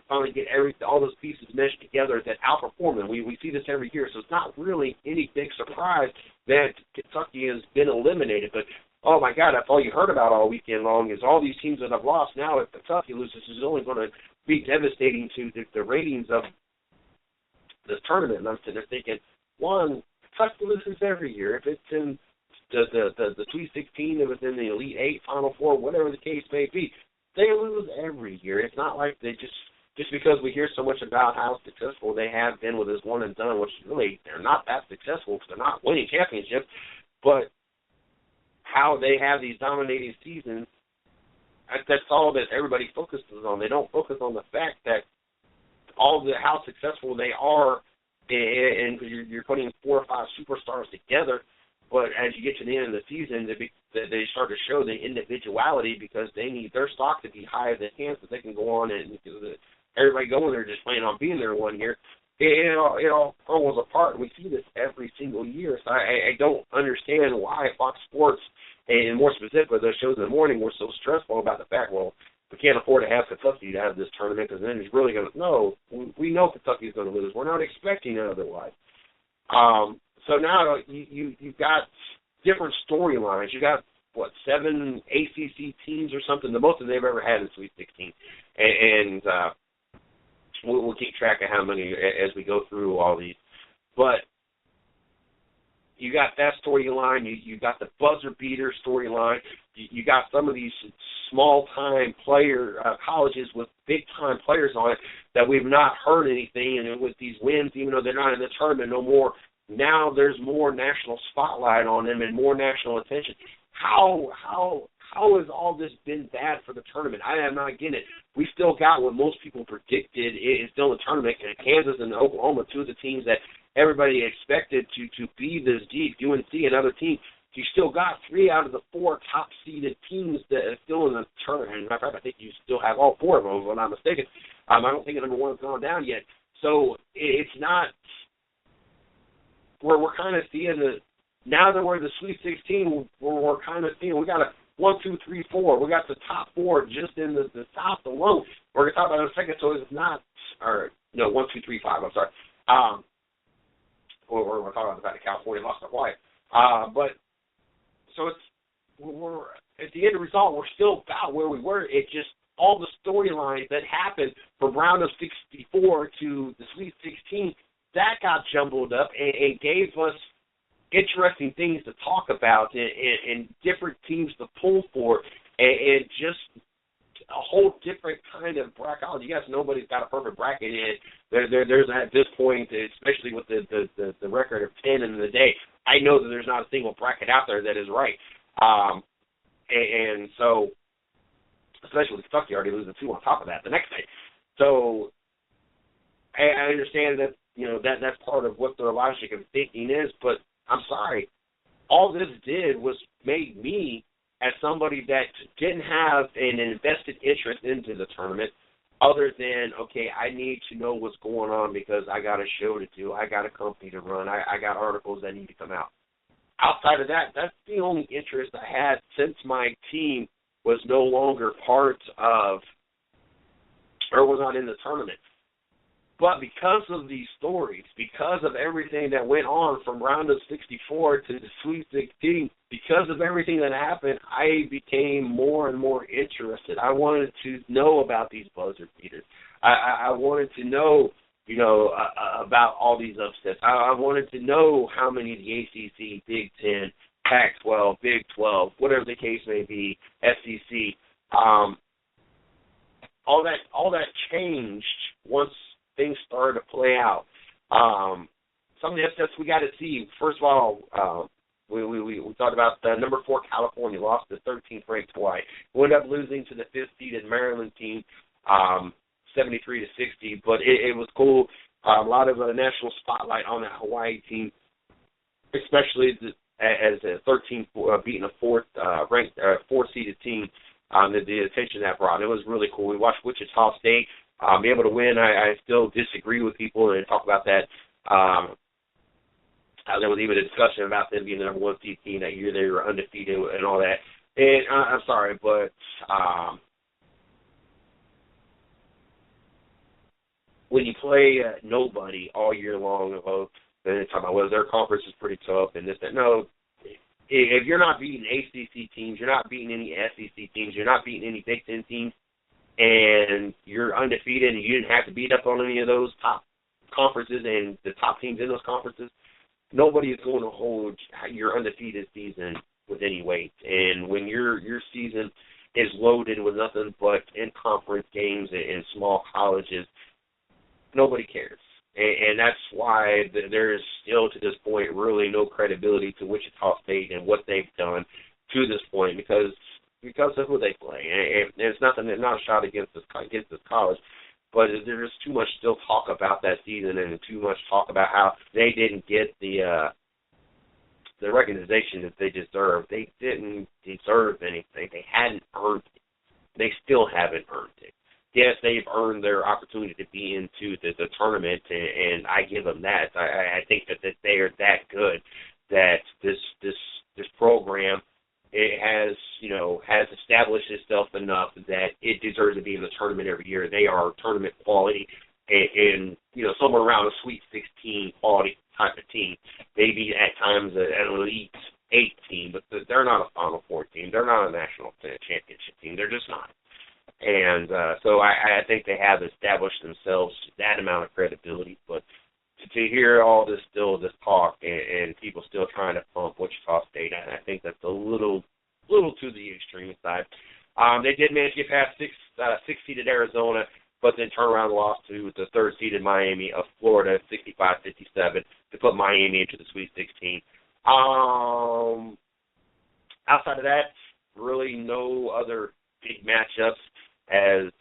finally get all those pieces meshed together that outperform them. We see this every year, so it's not really any big surprise that Kentucky has been eliminated. But oh my God, that's all you heard about all weekend long is all these teams that have lost. Now if Kentucky loses, this is only going to be devastating to the ratings of this tournament. And I'm sitting there thinking, one, Kentucky loses every year. If it's in the Sweet 16, if it's in the Elite 8, Final Four, whatever the case may be, they lose every year. It's not like they just because we hear so much about how successful they have been with this one and done, which really they're not that successful because they're not winning championships, but how they have these dominating seasons, that's all that everybody focuses on. They don't focus on the fact that how successful they are, and you're putting 4 or 5 superstars together, but as you get to the end of the season, they start to show the individuality because they need their stock to be high as they can so they can go on and everybody going there just planning on being there 1 year. It all falls apart, and we see this every single year. So I don't understand why Fox Sports, and more specifically those shows in the morning, were so stressful about the fact, well, we can't afford to have Kentucky to have this tournament because then it's really going to – no, we know Kentucky's going to lose. We're not expecting it otherwise. So now you've got different storylines. You got, 7 ACC teams or something, the most that they've ever had in Sweet 16. And we'll keep track of how many as we go through all these. But you got that storyline. You got the buzzer beater storyline. You got some of these small-time colleges with big-time players on it that we've not heard anything. And with these wins, even though they're not in the tournament no more, now there's more national spotlight on them and more national attention. How has all this been bad for the tournament? I am not getting it. We still got what most people predicted is still a tournament. And Kansas and Oklahoma, 2 of the teams that everybody expected to be this deep, UNC and other teams. You still got 3 out of the 4 top-seeded teams that are still in the tournament. Matter of fact, I think you still have all 4 of them, if I'm not mistaken. I don't think number 1's gone down yet. So it's not where we're kind of seeing now that we're in the Sweet 16, we're kind of seeing we got a 1, 2, 3, 4. We got the top 4 just in the South alone. We're going to talk about it in a second, so it's not, 1, 2, 3, 5, I'm sorry. We're talking about the fact that California lost their quiet. But, so we're at the end of the result, we're still about where we were. It just, all the storylines that happened from round of 64 to the Sweet 16, that got jumbled up and gave us interesting things to talk about and different teams to pull for and just a whole different kind of bracketology. Yes, nobody's got a perfect bracket in it. There's at this point, especially with the record of 10 in the day, I know that there's not a single bracket out there that is right. And so, especially with Kentucky already losing 2 on top of that the next day. So I understand that, that's part of what their logic of thinking is, but I'm sorry. All this did was made me, as somebody that didn't have an invested interest into the tournament, other than, okay, I need to know what's going on because I got a show to do, I got a company to run, I got articles that need to come out. Outside of that, that's the only interest I had since my team was no longer part of, or was not in the tournament. But because of these stories, because of everything that went on from round of 64 to the Sweet 16, because of everything that happened, I became more and more interested. I wanted to know about these buzzer beaters. I wanted to know, about all these upsets. I wanted to know how many of the ACC, Big 10, Pac-12, Big 12, whatever the case may be, SEC, all that changed once things started to play out. Some of the upsets we got to see. First of all, we talked about the number 4 California lost the 13th ranked Hawaii. We ended up losing to the 5th seeded Maryland team, 73-60. But it was cool. A lot of national spotlight on that Hawaii team, especially as a 13th beating a 4th ranked 4th seeded team. The attention that brought. It was really cool. We watched Wichita State be able to win. I still disagree with people and talk about that. There was even a discussion about them being the number 1 seed team that year. They were undefeated and all that. And I'm sorry, but when you play nobody all year long, then they talk about, well, their conference is pretty tough and this, that. No, if you're not beating ACC teams, you're not beating any SEC teams, you're not beating any Big Ten teams, and you're undefeated and you didn't have to beat up on any of those top conferences and the top teams in those conferences, nobody is going to hold your undefeated season with any weight. And when your season is loaded with nothing but in-conference games and small colleges, nobody cares. And that's why there is still, to this point, really no credibility to Wichita State and what they've done to this point because of who they play. And it's not a shot against this college, but there's too much still talk about that season and too much talk about how they didn't get the recognition that they deserved. They didn't deserve anything. They hadn't earned it. They still haven't earned it. Yes, they've earned their opportunity to be into the tournament, and I give them that. I think that they are that good that this program has established itself enough that it deserves to be in the tournament every year. They are tournament quality and somewhere around a Sweet 16 quality type of team. Maybe at times an Elite 8 team, but they're not a Final Four team. They're not a national championship team. They're just not. And so I think they have established themselves that amount of credibility. But to hear all this talk and people still trying to pump Wichita State, I think that's a little to the extreme side. They did manage to get past six-seeded Arizona, but then turn around and lost to the 3rd-seeded Miami of Florida, 65-57, to put Miami into the Sweet 16. Outside of that, really no other big matchups as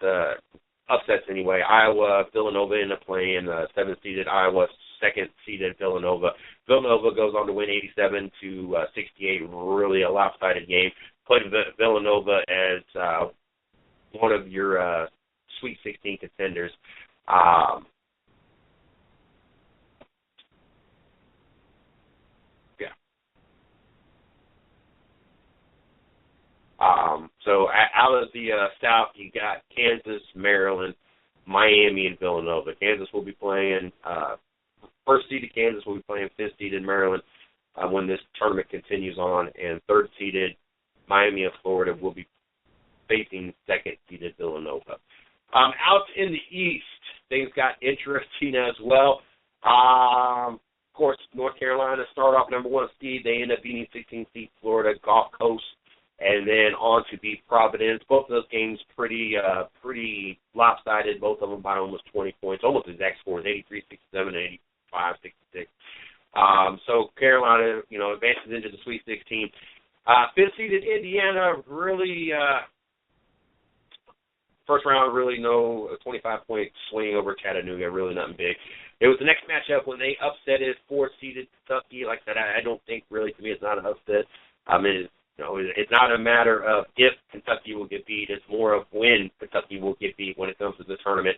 upsets anyway. Iowa, Villanova ended up playing 7th-seeded Iowa, 2nd-seeded Villanova. Villanova goes on to win 87-68, really a lopsided game. Played Villanova as one of your Sweet 16 contenders. So out of the South, you got Kansas, Maryland, Miami, and Villanova. Kansas will be playing, 1st-seeded Kansas will be playing 5th-seeded Maryland when this tournament continues on, and 3rd-seeded Miami of Florida will be facing 2nd-seeded Villanova. Out in the East, things got interesting as well. Of course, North Carolina start off number 1 seed. They end up beating 16th-seed Florida, Gulf Coast, and then on to beat Providence. Both of those games pretty lopsided, both of them by almost 20 points, almost exact scores, 83-67 and 85-66. So Carolina, advances into the Sweet 16. 5th-seeded Indiana, really, first round, really no 25-point swing over Chattanooga, really nothing big. It was the next matchup when they upsetted 4th-seeded Kentucky. Like I said, I don't think really, to me, it's not an upset. It's not a matter of if Kentucky will get beat. It's more of when Kentucky will get beat when it comes to the tournament.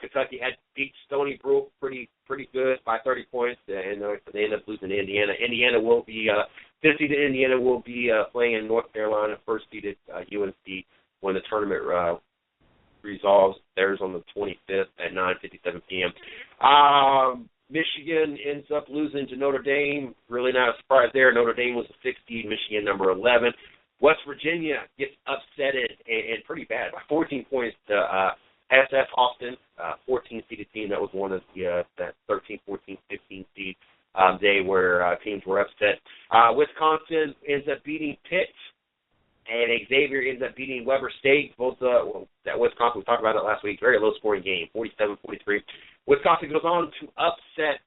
Kentucky had beat Stony Brook pretty good by 30 points, and they ended up losing to Indiana. Indiana will be 5th-seeded Indiana will be playing in North Carolina, 1st-seeded UNC when the tournament resolves. Theirs on the 25th at 9:57 p.m. Michigan ends up losing to Notre Dame. Really not a surprise there. Notre Dame was the 6th seed, Michigan number 11. West Virginia gets upsetted and pretty bad by 14 points to SF Austin, 14th-seeded team. That was one of that 13, 14, 15 seed day where teams were upset. Wisconsin ends up beating Pitt, and Xavier ends up beating Weber State. Both at Wisconsin. We talked about it last week. Very low-scoring game, 47-43. Wisconsin goes on to upset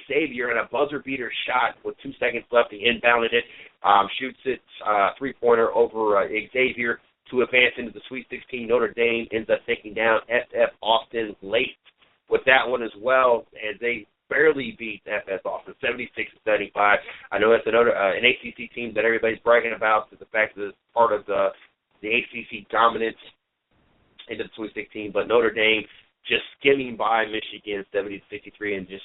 Xavier in a buzzer-beater shot with 2 seconds left. He inbounded it, shoots it three-pointer over Xavier to advance into the Sweet 16. Notre Dame ends up taking down FF Austin late with that one as well, as they barely beat FS Austin, 76-75. I know that's an ACC team that everybody's bragging about, the fact that it's part of the ACC dominance into the Sweet 16, but Notre Dame just skimming by Michigan, 70-63, and just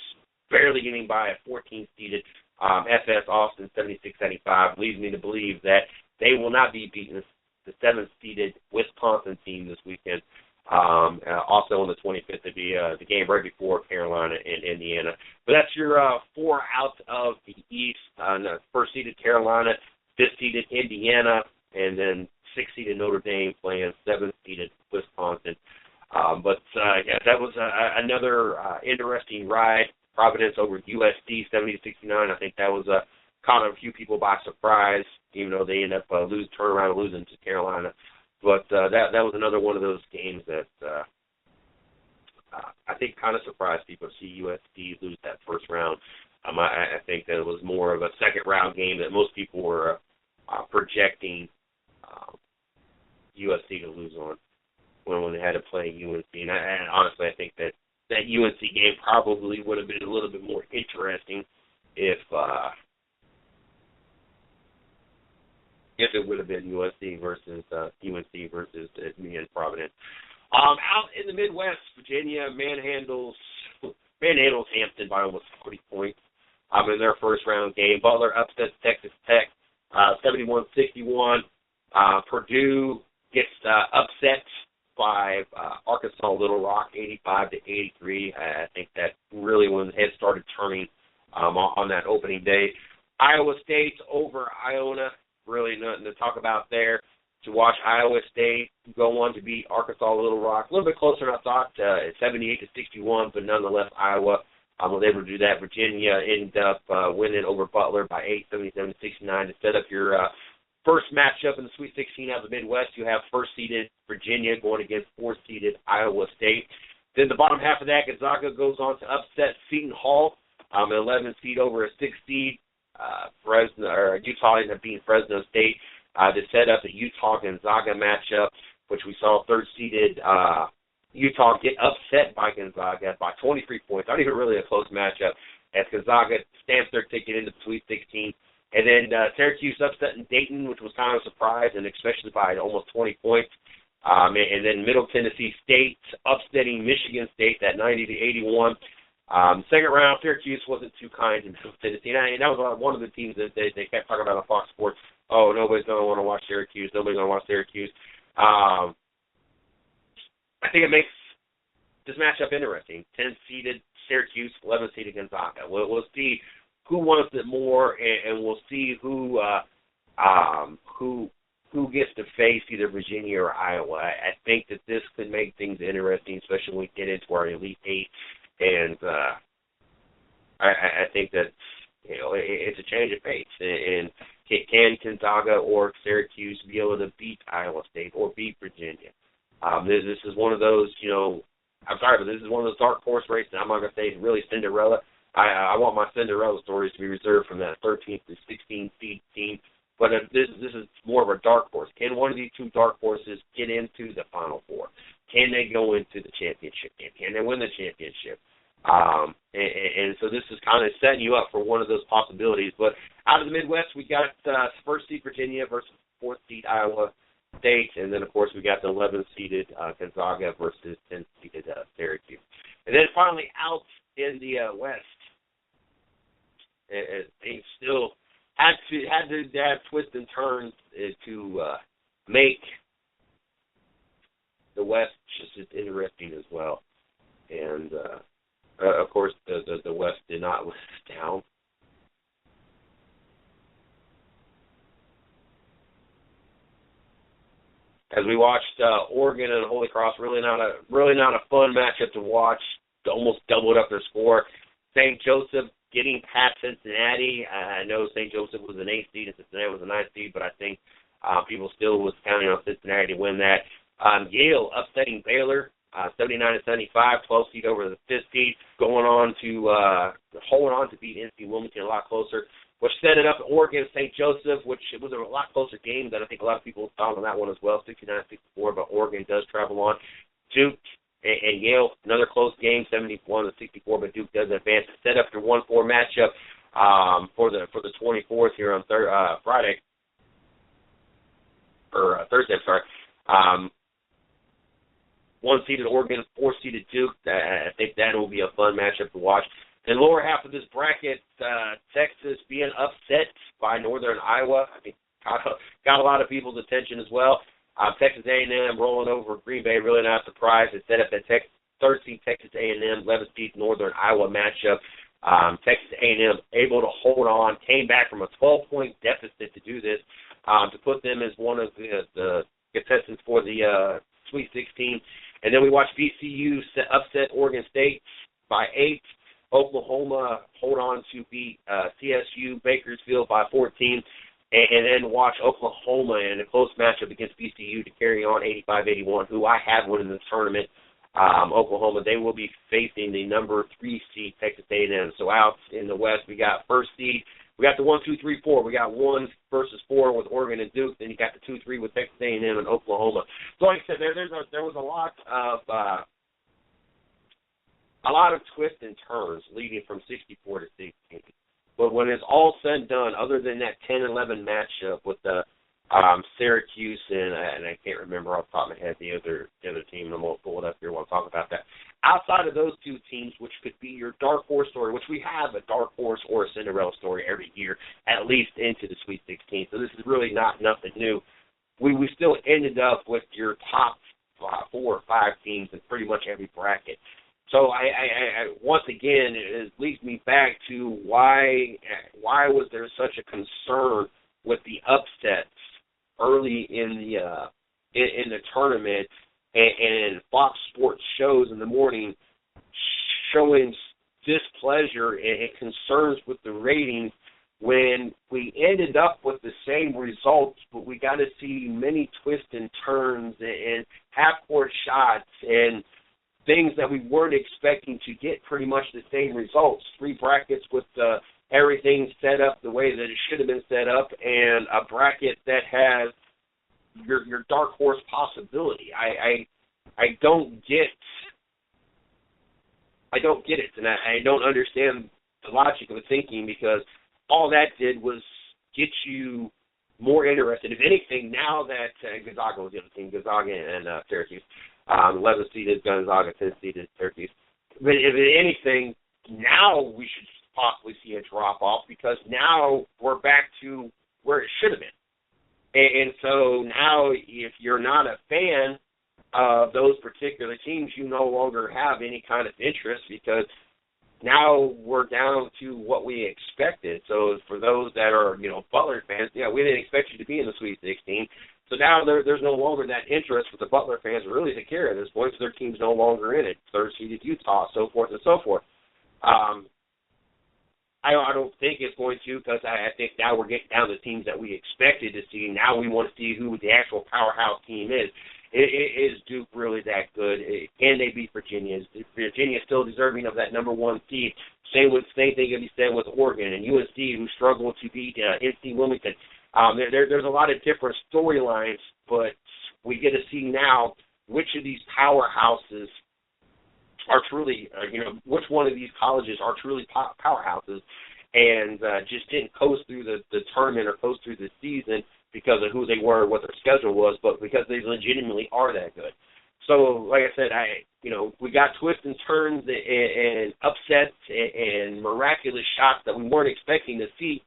barely getting by a 14th-seeded FS Austin, 76-75, leads me to believe that they will not be beating the 7th-seeded Wisconsin team this weekend. Also on the 25th, it'd be the game right before Carolina and Indiana. But that's your 4 out of the East. First-seeded Carolina, 5th-seeded Indiana, and then 6th-seeded Notre Dame playing 7th-seeded Wisconsin. Yeah, that was another interesting ride. Providence over USD, 70-69. I think that was caught a few people by surprise, even though they ended up turn around and losing to Carolina. But that was another one of those games that I think kind of surprised people to see USD lose that first round. I think that it was more of a second-round game that most people were projecting USD to lose on when they had to play UNC. And honestly, I think that UNC game probably would have been a little bit more interesting if it would have been UNC versus me and Providence. Out in the Midwest, Virginia manhandles Hampton by almost 40 points in their first-round game. Butler upsets Texas Tech 71-61. Purdue gets upset by Arkansas Little Rock 85-83. I think that really when the head started turning on that opening day. Iowa State over Iona. Really nothing to talk about there. To watch Iowa State go on to beat Arkansas Little Rock. A little bit closer than I thought, 78-61, but nonetheless Iowa was able to do that. Virginia ended up winning over Butler by 8, 77-69 to set up your first matchup in the Sweet 16 out of the Midwest. You have first-seeded Virginia going against fourth-seeded Iowa State. Then the bottom half of that, Gonzaga goes on to upset Seton Hall, an 11 seed over a 6 seed. Utah ended up beating Fresno State to set up the Utah-Gonzaga matchup, which we saw third-seeded Utah get upset by Gonzaga by 23 points. Not even really a close matchup as Gonzaga stamps their ticket into the Sweet 16. And then Syracuse upsetting Dayton, which was kind of a surprise, and especially by almost 20 points. And then Middle Tennessee State upsetting Michigan State at 90-81. Second round, Syracuse wasn't too kind to Middle Tennessee. And that was one of the teams that they kept talking about on Fox Sports. Oh, nobody's going to want to watch Syracuse. Nobody's going to watch Syracuse. I think it makes this matchup interesting. 10-seeded Syracuse, 11-seeded Gonzaga. We'll see who wants it more, and we'll see who gets to face either Virginia or Iowa. I think that this could make things interesting, especially when we get into our Elite Eight. And I think that it's a change of pace. And can Gonzaga or Syracuse be able to beat Iowa State or beat Virginia? This is one of those, I'm sorry, but this is one of those dark horse races. I'm not going to say really Cinderella. I want my Cinderella stories to be reserved from that 13th to 16th seed team. But this is more of a dark horse. Can one of these two dark horses get into the Final Four? Can they go into the championship game? Can they win the championship? And so this is kind of setting you up for one of those possibilities. But out of the Midwest, we got first seed Virginia versus fourth seed Iowa State, and then of course we got the 11th seeded Gonzaga versus 10th seeded Syracuse. And then finally out in the West, they still had to have twists and turns to make the West just as interesting as well. And of course, the West did not let us down. As we watched Oregon and Holy Cross, really not a fun matchup to watch. Almost doubled up their score. St. Joseph getting past Cincinnati. I know St. Joseph was an 8th seed and Cincinnati was a 9th seed, but I think people still was counting on Cincinnati to win that. Yale upsetting Baylor, 79-75, 12 seed over the 5th seed, holding on to beat NC Wilmington a lot closer, which set it up at Oregon St. Joseph, which it was a lot closer game than I think a lot of people thought on that one as well, 69-64, but Oregon does travel on. Duke and Yale, another close game, 71-64, but Duke does advance. Set up their 1-4 matchup for the 24th here on Thursday. I'm sorry. 1-seeded Oregon, 4-seeded Duke. I think that will be a fun matchup to watch. In the lower half of this bracket, Texas being upset by Northern Iowa. I think got a lot of people's attention as well. Texas A&M rolling over Green Bay, really not surprised. It set up that 3rd-seed Texas A&M, 11th-seed Northern Iowa matchup. Texas A&M able to hold on, came back from a 12-point deficit to do this, to put them as one of the contestants for the Sweet 16. And then we watched VCU upset Oregon State by 8. Oklahoma hold on to beat CSU Bakersfield by 14. And then watch Oklahoma in a close matchup against VCU to carry on 85-81, who I have winning the tournament. Oklahoma, they will be facing the number 3 seed Texas A&M. So out in the West, we got 1st seed. We got the 1, 2, 3, 4. We got 1 versus 4 with Oregon and Duke. Then you got the 2, 3 with Texas A&M and Oklahoma. So like I said, there was a lot of twists and turns leading from 64 to 16. But when it's all said and done, other than that 10-11 matchup with the Syracuse and I can't remember off the top of my head the other team, and I'm going to pull it up here while I talk about that. Outside of those 2 teams, which could be your dark horse story, which we have a dark horse or a Cinderella story every year, at least into the Sweet 16. So this is really not nothing new. We still ended up with your top 4 or 5 teams in pretty much every bracket. So I once again, it leads me back to why was there such a concern with the upsets early in the tournament, and Fox Sports shows in the morning showing displeasure and concerns with the ratings when we ended up with the same results, but we got to see many twists and turns and half-court shots and things that we weren't expecting to get pretty much the same results. 3 brackets with everything set up the way that it should have been set up, and a bracket that has your dark horse possibility. I don't get it, and I don't understand the logic of the thinking, because all that did was get you more interested. If anything, now that Gonzaga was the other team, Gonzaga and Syracuse, 11th seeded Gonzaga, 10th seeded Syracuse. But if anything, now we should possibly see a drop-off, because now we're back to where it should have been. And so now if you're not a fan of those particular teams, you no longer have any kind of interest, because now we're down to what we expected. So for those that are, Butler fans, we didn't expect you to be in the Sweet 16. So now there's no longer that interest with the Butler fans really to care at this point, so their team's no longer in it. 3rd-seeded Utah, so forth and so forth. I don't think it's going to, because I think now we're getting down to teams that we expected to see. Now we want to see who the actual powerhouse team is. Is Duke really that good? Can they beat Virginia? Is Virginia still deserving of that number 1 seed? Same thing can be said with Oregon and UNC, who struggled to beat NC Wilmington. There's a lot of different storylines, but we get to see now which of these powerhouses are truly, which one of these colleges are truly powerhouses, and just didn't coast through the tournament or coast through the season because of who they were, what their schedule was, but because they legitimately are that good. So, like I said, we got twists and turns and upsets and miraculous shots that we weren't expecting to see.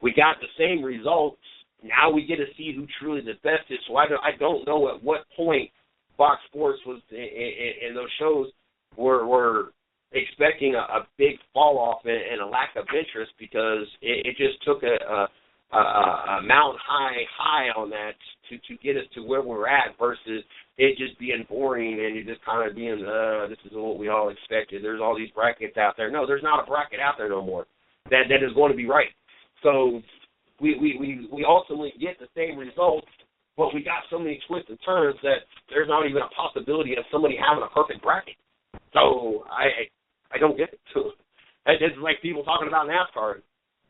We got the same results. Now we get to see who truly the best is. So I don't know at what point Fox Sports was in those shows were expecting a big fall off and a lack of interest, because it just took a mount high on that to get us to where we're at, versus it just being boring and it just kind of being this is what we all expected. There's all these brackets out there. No, there's not a bracket out there no more that is going to be right. So we ultimately get the same results, but we got so many twists and turns that there's not even a possibility of somebody having a perfect bracket. So I don't get it. It's like people talking about NASCAR.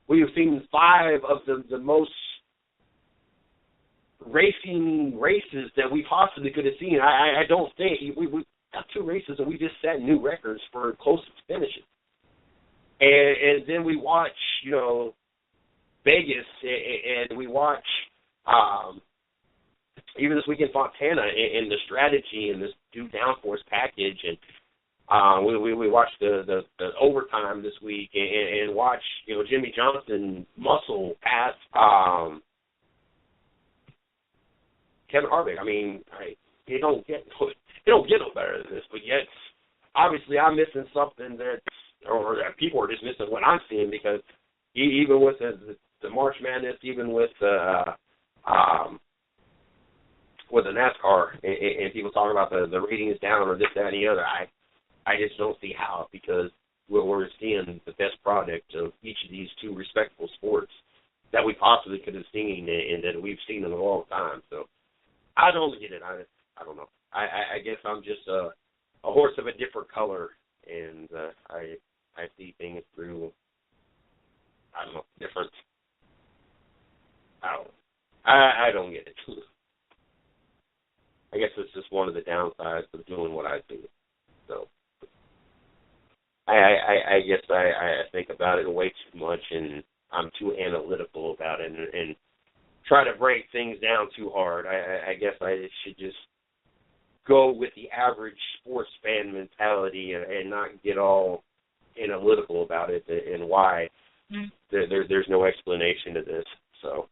We have seen 5 of the most racing races that we possibly could have seen. I don't think we got 2 races and we just set new records for closest finishes. And then we watch, Vegas, and we watch even this weekend Fontana and the strategy and this new downforce package, and we watched the overtime this week and watch Jimmy Johnson muscle past Kevin Harvick. I mean, it don't get no better than this, but yet obviously I'm missing something or people are just missing what I'm seeing, because even with the March Madness, even with the NASCAR and people talking about the rating is down or this, that, and the other, I just don't see how, because we're seeing the best product of each of these 2 respectable sports that we possibly could have seen and that we've seen in a long time. So I don't get it. I don't know. I guess I'm just a horse of a different color, and I see things through, I don't know, different. I don't get it. I guess it's just one of the downsides of doing what I do. So I guess I think about it way too much, and I'm too analytical about it, and try to break things down too hard. I guess I should just go with the average sports fan mentality and not get all analytical about it and why. There's no explanation to this. So,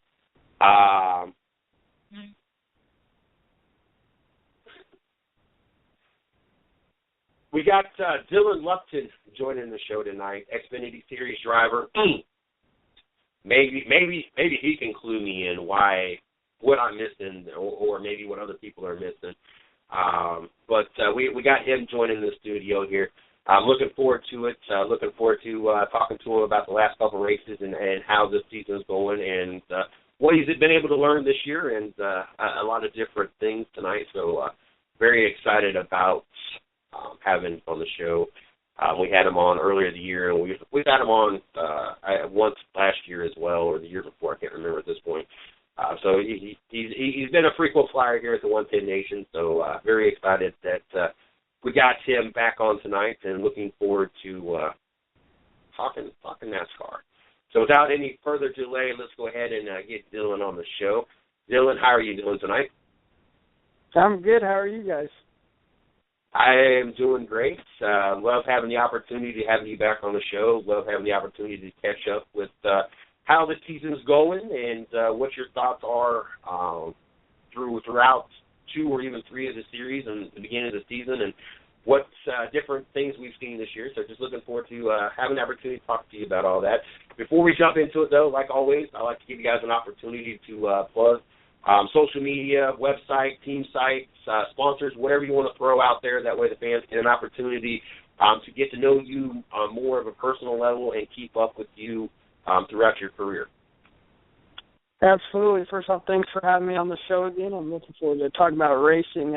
we got Dylan Lupton joining the show tonight, Xfinity Series driver. Maybe he can clue me in what I'm missing, or maybe what other people are missing. But we got him joining the studio here. I'm looking forward to it. Looking forward to talking to him about the last couple races and how this season's going, and what he's been able to learn this year, and a lot of different things tonight. So very excited about having him on the show. We had him on earlier in the year, and we've had him on once last year as well, or the year before. I can't remember at this point. So he's been a frequent flyer here at the 110 Nation. So very excited that we got him back on tonight, and looking forward to talking NASCAR. So without any further delay, let's go ahead and get Dylan on the show. Dylan, how are you doing tonight? I'm good. How are you guys? I am doing great. Love having the opportunity to have you back on the show. Love having the opportunity to catch up with how the season's going, and what your thoughts are throughout 2 or even 3 of the series and the beginning of the season, and what different things we've seen this year. So just looking forward to having the opportunity to talk to you about all that. Before we jump into it, though, like always, I like to give you guys an opportunity to plug social media, website, team sites, sponsors, whatever you want to throw out there. That way the fans get an opportunity to get to know you on more of a personal level and keep up with you throughout your career. Absolutely. First off, thanks for having me on the show again. I'm looking forward to talking about racing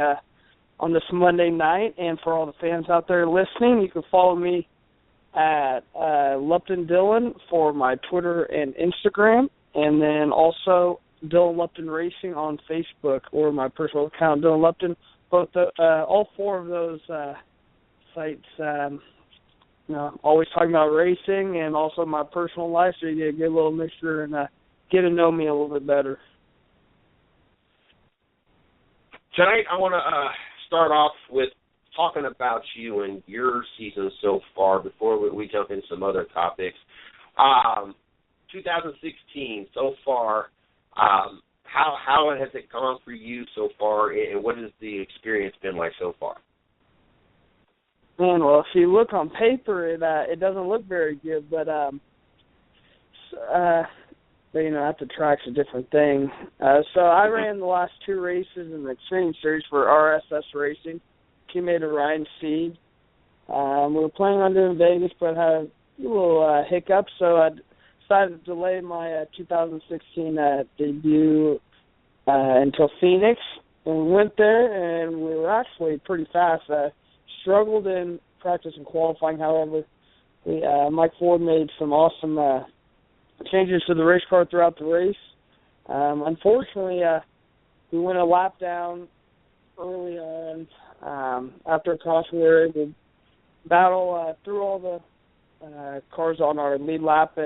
on this Monday night. And for all the fans out there listening, you can follow me at Lupton Dylan for my Twitter and Instagram, and then also Dylan Lupton Racing on Facebook, or my personal account, Dylan Lupton. Both all 4 of those sites, always talking about racing and also my personal life, so you get a little mixture and get to know me a little bit better. Tonight, I want to start off with talking about you and your season so far before we jump into some other topics. 2016 so far. How has it gone for you so far, and what has the experience been like so far? Man, well, if you look on paper, it doesn't look very good, but at the track's a different thing. So I ran the last 2 races in the Xfinity Series for RSS Racing, teammate of Ryan Seed. We were planning on doing Vegas, but had a little hiccup, so I decided to delay my 2016 debut until Phoenix. And we went there, and we were actually pretty fast. Struggled in practice and qualifying, however. Mike Ford made some awesome changes to the race car throughout the race. Unfortunately, we went a lap down early on. After a caution, we were able to battle through all the cars on our lead lap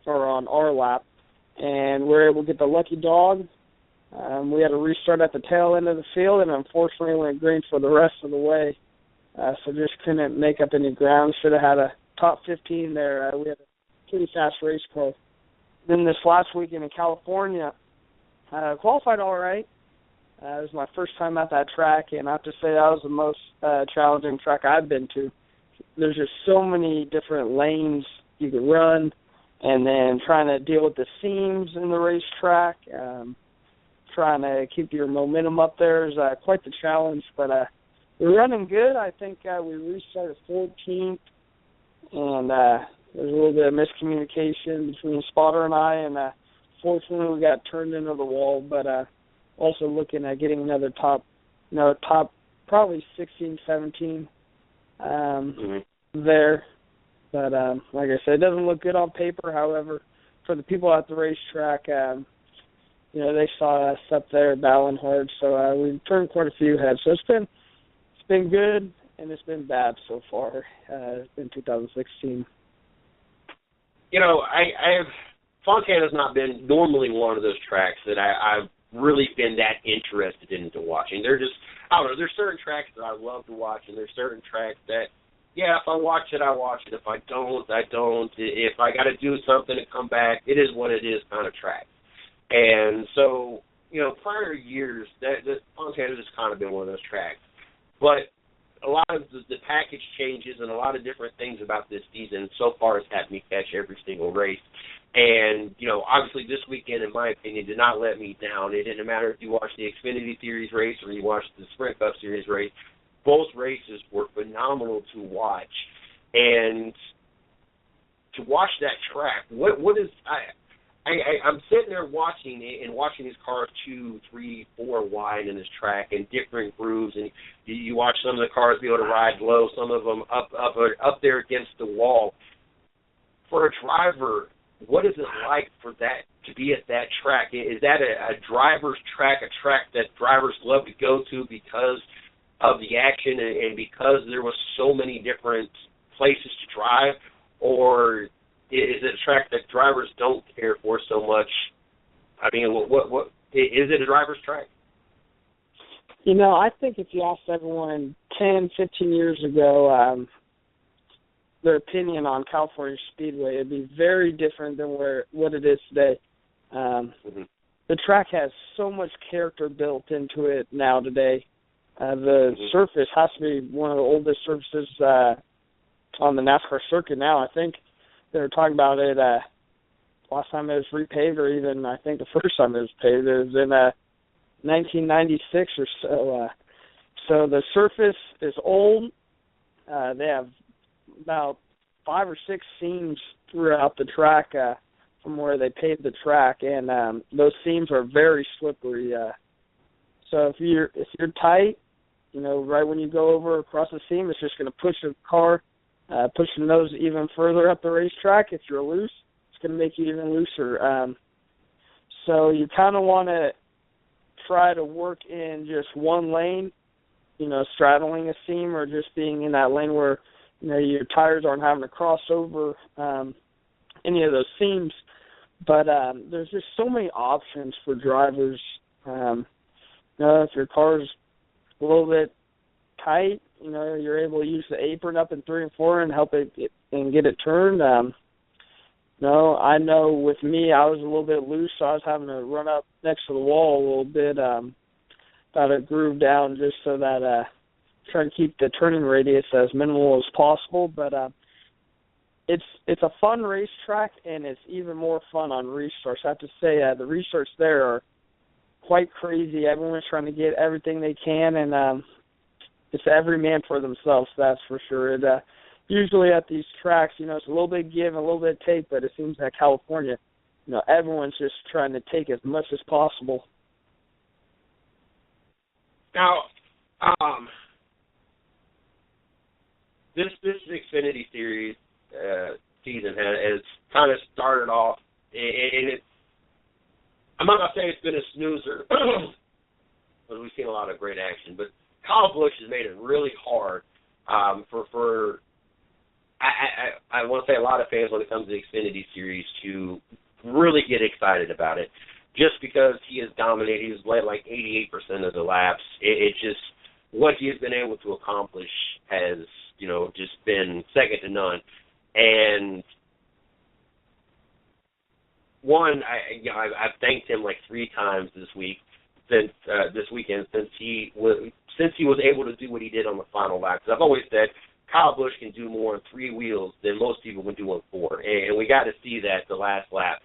or on our lap, and we were able to get the lucky dog. We had to restart at the tail end of the field, and unfortunately went green for the rest of the way. So just couldn't make up any ground. Should have had a top 15 there. We had a pretty fast race car. Then this last weekend in California, qualified all right. It was my first time at that track, and I have to say that was the most challenging track I've been to. There's just so many different lanes you could run, and then trying to deal with the seams in the racetrack, trying to keep your momentum up there is quite the challenge, but we're running good. I think we restarted 14th, and there was a little bit of miscommunication between Spotter and I, and fortunately we got turned into the wall, but also looking at getting another top probably 16, 17 there. But like I said, it doesn't look good on paper. However, for the people at the racetrack, they saw us up there battling hard, so we turned quite a few heads. So it's been good, and it's been bad so far in 2016. Fontana's not been normally one of those tracks that I've really been that interested into watching. They're just, I don't know, there's certain tracks that I love to watch, and there's certain tracks that, yeah, if I watch it, I watch it. If I don't, I don't. If I got to do something to come back, it is what it is kind of track. And so, prior years, that Fontana just kind of been one of those tracks. But a lot of the package changes and a lot of different things about this season so far has had me catch every single race. And, obviously this weekend, in my opinion, did not let me down. It didn't matter if you watched the Xfinity Series race or you watched the Sprint Cup Series race. Both races were phenomenal to watch. And to watch that track, what is I'm sitting there watching it and watching these cars 2, 3, 4 wide in this track and different grooves, and you watch some of the cars be able to ride low, some of them up there against the wall. For a driver, what is it like for that to be at that track? Is that a driver's track, a track that drivers love to go to because of the action and because there was so many different places to drive, or is it a track that drivers don't care for so much? I mean, what is it a driver's track? I think if you asked everyone 10, 15 years ago their opinion on California Speedway, it'd be very different than what it is today. The track has so much character built into it now today. The surface has to be one of the oldest surfaces on the NASCAR circuit now. I think they were talking about it last time it was repaved, or even I think the first time it was paved. It was in 1996 or so. So the surface is old. They have about 5 or 6 seams throughout the track from where they paved the track, and those seams are very slippery. So if you're tight, right when you go over across the seam, it's just going to push the car, push the nose even further up the racetrack. If you're loose, it's going to make you even looser. So you kind of want to try to work in just one lane, straddling a seam, or just being in that lane where your tires aren't having to cross over any of those seams. But there's just so many options for drivers. If your car's a little bit tight, you're able to use the apron up in 3 and 4 and help it and get it turned. I know with me, I was a little bit loose, so I was having to run up next to the wall a little bit, got it grooved down just so that try to keep the turning radius as minimal as possible. But it's a fun racetrack, and it's even more fun on restarts. I have to say the restarts there are quite crazy. Everyone's trying to get everything they can, and it's every man for themselves, that's for sure. And usually at these tracks, it's a little bit give and a little bit take, but it seems like California, everyone's just trying to take as much as possible. Now, this Xfinity Series season has kind of started off, and I'm not going to say it's been a snoozer, because we've seen a lot of great action, but Kyle Busch has made it really hard for I want to say a lot of fans when it comes to the Xfinity Series to really get excited about it, just because he has dominated. He's led like 88% of the laps. It's just what he has been able to accomplish has, just been second to none. And one, I've thanked him like 3 times this weekend since he was able to do what he did on the final lap. Because I've always said Kyle Busch can do more on 3 wheels than most people can do on 4, and we got to see that the last lap.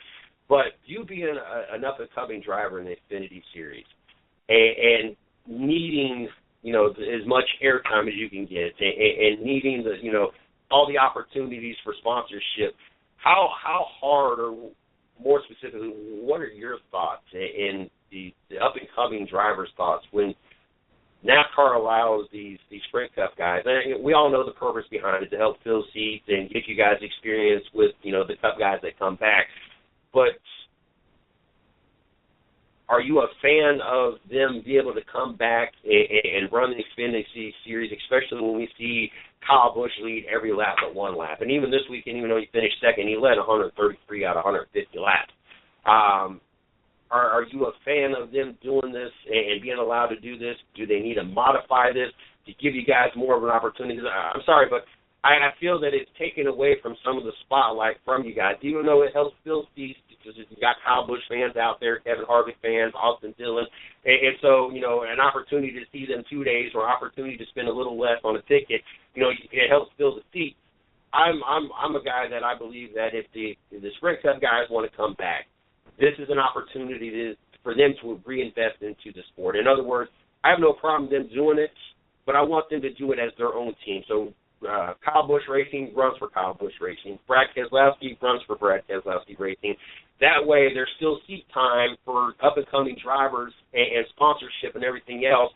But you being an up-and-coming driver in the Xfinity Series and needing, as much airtime as you can get, and needing all the opportunities for sponsorship, how hard, or more specifically, what are your thoughts and the up-and-coming drivers' thoughts when NASCAR allows these Sprint Cup guys? And we all know the purpose behind it, to help fill seats and get you guys experience with, the Cup guys that come back. But are you a fan of them being able to come back and run the Xfinity Series, especially when we see Kyle Busch lead every lap but 1 lap? And even this weekend, even though he finished second, he led 133 out of 150 laps. Are you a fan of them doing this and being allowed to do this? Do they need to modify this to give you guys more of an opportunity? I'm sorry, but I feel that it's taken away from some of the spotlight from you guys, even though it helps fill seats, because you got Kyle Busch fans out there, Kevin Harvick fans, Austin Dillon, and so, an opportunity to see them 2 days, or opportunity to spend a little less on a ticket, it helps fill the seats. I'm a guy that I believe that if the Sprint Cup guys want to come back, this is an opportunity for them to reinvest into the sport. In other words, I have no problem them doing it, but I want them to do it as their own team. So Kyle Busch Racing runs for Kyle Busch Racing. Brad Keselowski runs for Brad Keselowski Racing. That way there's still seat time for up-and-coming drivers and sponsorship and everything else.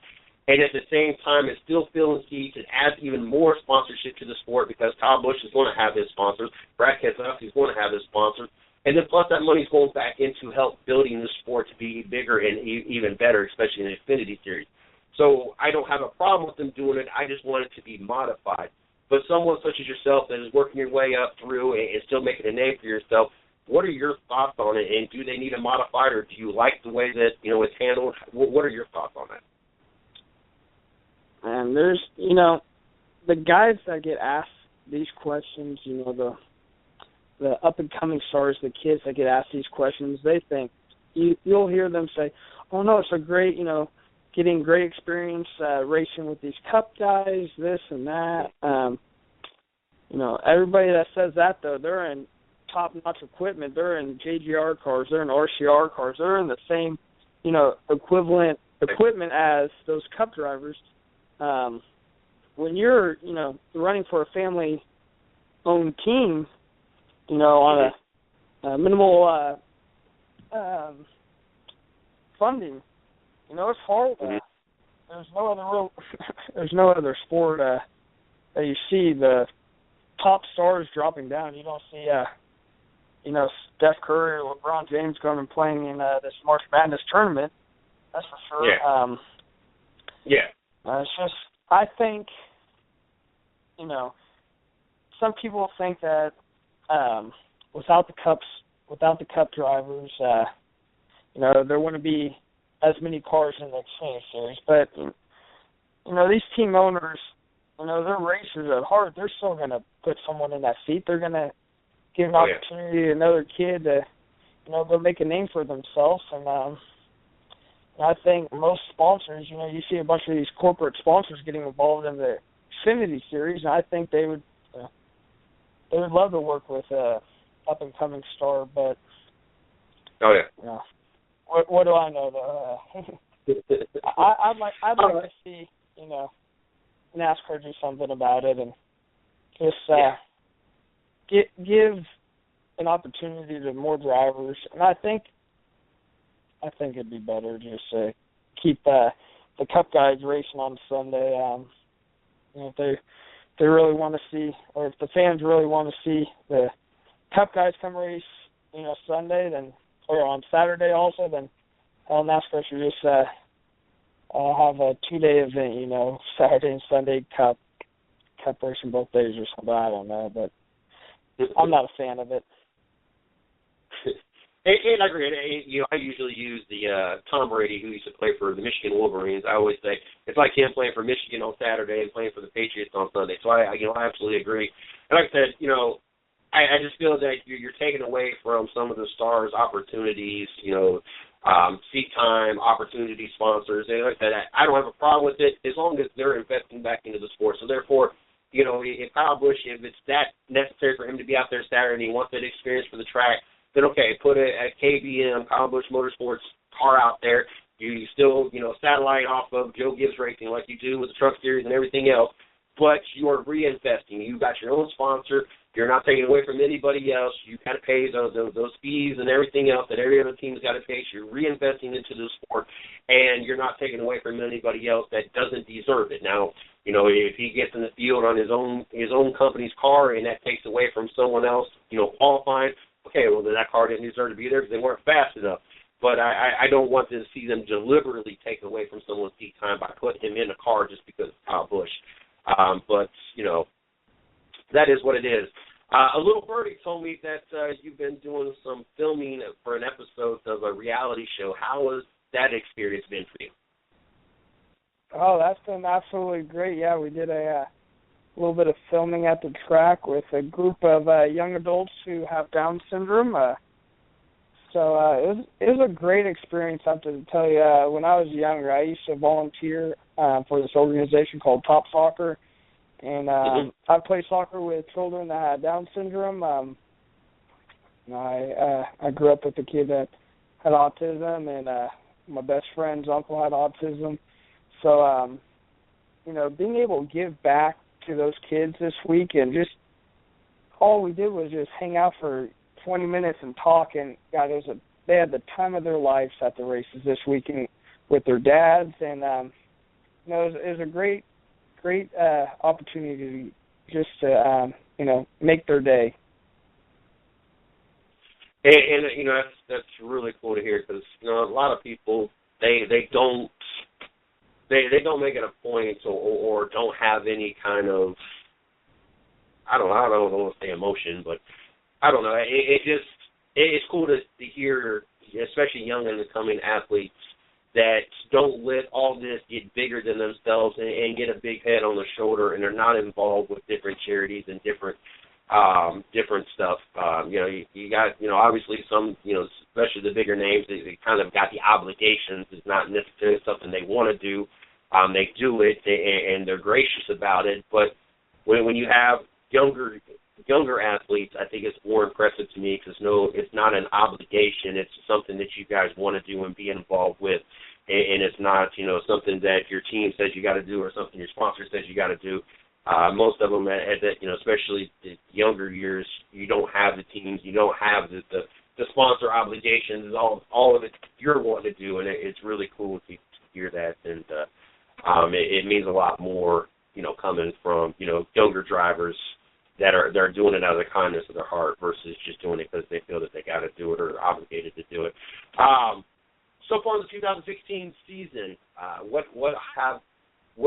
And at the same time, it's still filling seats and adds even more sponsorship to the sport, because Kyle Busch is going to have his sponsors. Brad Keselowski is going to have his sponsors. And then plus that money's going back into help building the sport to be bigger and even better, especially in the Xfinity Series. So I don't have a problem with them doing it. I just want it to be modified. But someone such as yourself that is working your way up through and still making a name for yourself, what are your thoughts on it? And do they need to modify it, or do you like the way that, it's handled? What are your thoughts on that? And there's, the guys that get asked these questions, the up-and-coming stars, the kids that get asked these questions, they think, you'll hear them say, oh, no, it's a great, getting great experience racing with these Cup guys, this and that. Everybody that says that, though, they're in top-notch equipment. They're in JGR cars. They're in RCR cars. They're in the same, equivalent equipment as those Cup drivers. When you're, running for a family-owned team, on a minimal funding, it's hard. There's no other sport that you see the top stars dropping down. You don't see, Steph Curry or LeBron James going and playing in this March Madness tournament. That's for sure. It's just, I think, some people think that without the Cup drivers, there wouldn't be as many cars in the Xfinity Series. But these team owners, they're racers at heart. They're still going to put someone in that seat. They're going to give an opportunity to another kid to, go make a name for themselves. And I think most sponsors, you see a bunch of these corporate sponsors getting involved in the Xfinity Series, and I think they would love to work with up-and-coming star, but what do I know, though? I'd like to see, NASCAR do something about it and just give an opportunity to more drivers. And I think it'd be better just to keep the Cup guys racing on Sunday. If they really want to see, or if the fans really want to see the Cup guys come race, Sunday, then or on Saturday also, then NASCAR should just have a 2-day event. Saturday and Sunday Cup racing both days or something. I don't know, but I'm not a fan of it. And I agree. I usually use the Tom Brady, who used to play for the Michigan Wolverines. I always say it's like him playing for Michigan on Saturday and playing for the Patriots on Sunday. So I absolutely agree. And like I said, I just feel that you're taking away from some of the stars' opportunities. Seat time, opportunity sponsors. And like I said, I don't have a problem with it as long as they're investing back into the sport. So therefore, if Kyle Busch, if it's that necessary for him to be out there Saturday and he wants that experience for the track, then okay, put a KBM, Kyle Busch Motorsports car out there. You still, satellite off of Joe Gibbs Racing like you do with the Truck Series and everything else, but you are reinvesting. You got your own sponsor. You're not taking away from anybody else. You got to pay those fees and everything else that every other team's got to pay. So you're reinvesting into the sport, and you're not taking away from anybody else that doesn't deserve it. Now, if he gets in the field on his own company's car and that takes away from someone else, qualifying, okay, well, then that car didn't deserve to be there because they weren't fast enough. But I don't want to see them deliberately take away from someone's seat time by putting him in a car just because of Kyle Busch. But, that is what it is. A little birdie told me that you've been doing some filming for an episode of a reality show. How has that experience been for you? Oh, that's been absolutely great. Yeah, we did a little bit of filming at the track with a group of young adults who have Down syndrome. So it was a great experience, I have to tell you. When I was younger, I used to volunteer for this organization called Top Soccer. And I play soccer with children that had Down syndrome. I grew up with a kid that had autism, and my best friend's uncle had autism. So, being able to give back to those kids this week, and just all we did was just hang out for 20 minutes and talk. And God, they had the time of their lives at the races this weekend with their dads, and it was a great opportunity just to make their day. And that's really cool to hear, because a lot of people they don't make it a point or don't have any kind of, I don't want to say emotion, but I don't know. It's cool to hear, especially young and incoming athletes, that don't let all this get bigger than themselves and get a big head on the shoulder, and they're not involved with different charities and different stuff. You got, obviously some, especially the bigger names, they kind of got the obligations. It's not necessarily something they want to do. They do it, and they're gracious about it. But when you have younger athletes, I think it's more impressive to me, because it's not an obligation. It's something that you guys want to do and be involved with, and it's not something that your team says you got to do or something your sponsor says you got to do. Most of them at that, especially the younger years, you don't have the teams, you don't have the sponsor obligations. All of it you're wanting to do, and it's really cool to hear that, and it means a lot more, coming from younger drivers that are doing it out of the kindness of their heart versus just doing it because they feel that they got to do it or are obligated to do it. So far in the 2016 season, what has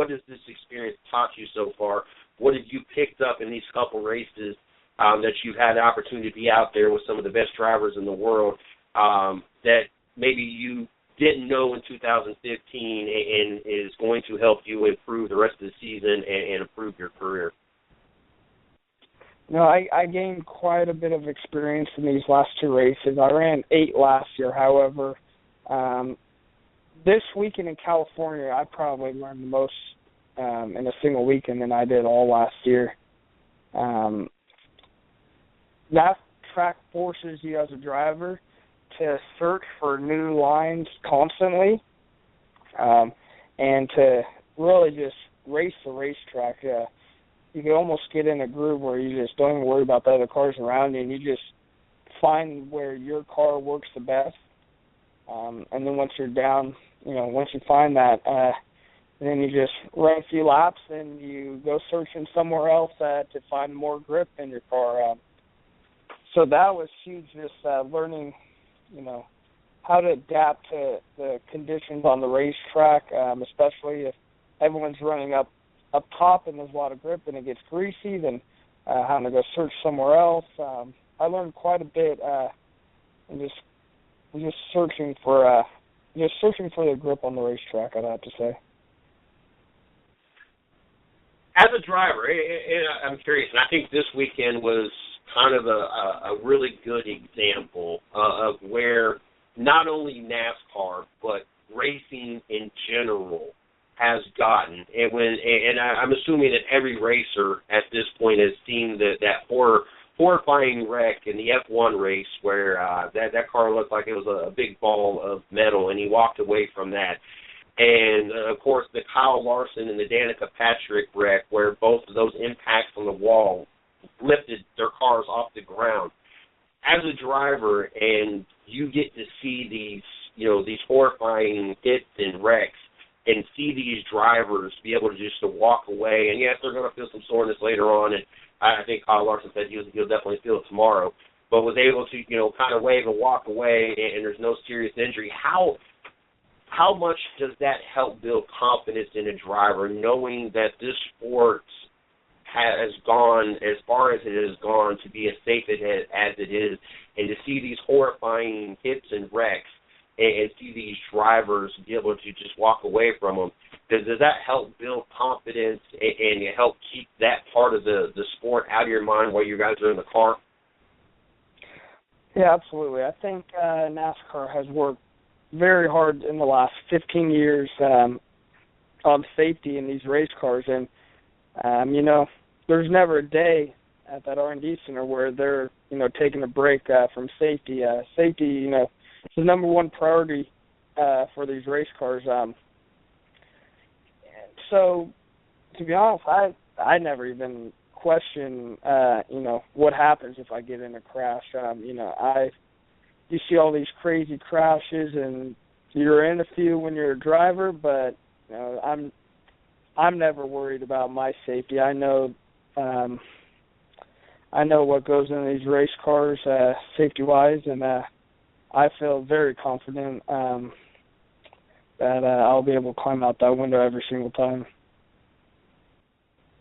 this experience taught you so far? What have you picked up in these couple races that you've had the opportunity to be out there with some of the best drivers in the world that maybe you didn't know in 2015 and is going to help you improve the rest of the season and improve your career? I gained quite a bit of experience in these last two races. I ran 8 last year, however. This weekend in California, I probably learned the most in a single weekend than I did all last year. That track forces you as a driver to search for new lines constantly and to really just race the racetrack. You can almost get in a groove where you just don't even worry about the other cars around you, and you just find where your car works the best. And then once you're down, once you find that, and then you just run a few laps and you go searching somewhere else to find more grip in your car. So that was huge, just learning, how to adapt to the conditions on the racetrack, especially if everyone's running up top and there's a lot of grip and it gets greasy, then having to go search somewhere else. I learned quite a bit, and just searching for the grip on the racetrack, I'd have to say. As a driver, I'm curious, and I think this weekend was kind of a really good example of where not only NASCAR but racing in general has gotten, and I'm assuming that every racer at this point has seen that horrifying wreck in the F1 race where that car looked like it was a big ball of metal, and he walked away from that. And, of course, the Kyle Larson and the Danica Patrick wreck where both of those impacts on the wall lifted their cars off the ground. As a driver, and you get to see these horrifying hits and wrecks, and see these drivers be able to just to walk away. And, yes, they're going to feel some soreness later on, and I think Kyle Larson said he'll definitely feel it tomorrow, but was able to, kind of wave and walk away, and there's no serious injury. How much does that help build confidence in a driver, knowing that this sport has gone as far as it has gone to be as safe as it is, and to see these horrifying hits and wrecks and see these drivers be able to just walk away from them? Does that help build confidence and help keep that part of the sport out of your mind while you guys are in the car? Yeah, absolutely. I think NASCAR has worked very hard in the last 15 years on safety in these race cars, and there's never a day at that R&D center where they're taking a break from safety. Safety, is the number one priority for these race cars. So, to be honest, I never even question what happens if I get in a crash. You see all these crazy crashes, and you're in a few when you're a driver, but I'm never worried about my safety. I know what goes into these race cars safety-wise, and I feel very confident that I'll be able to climb out that window every single time.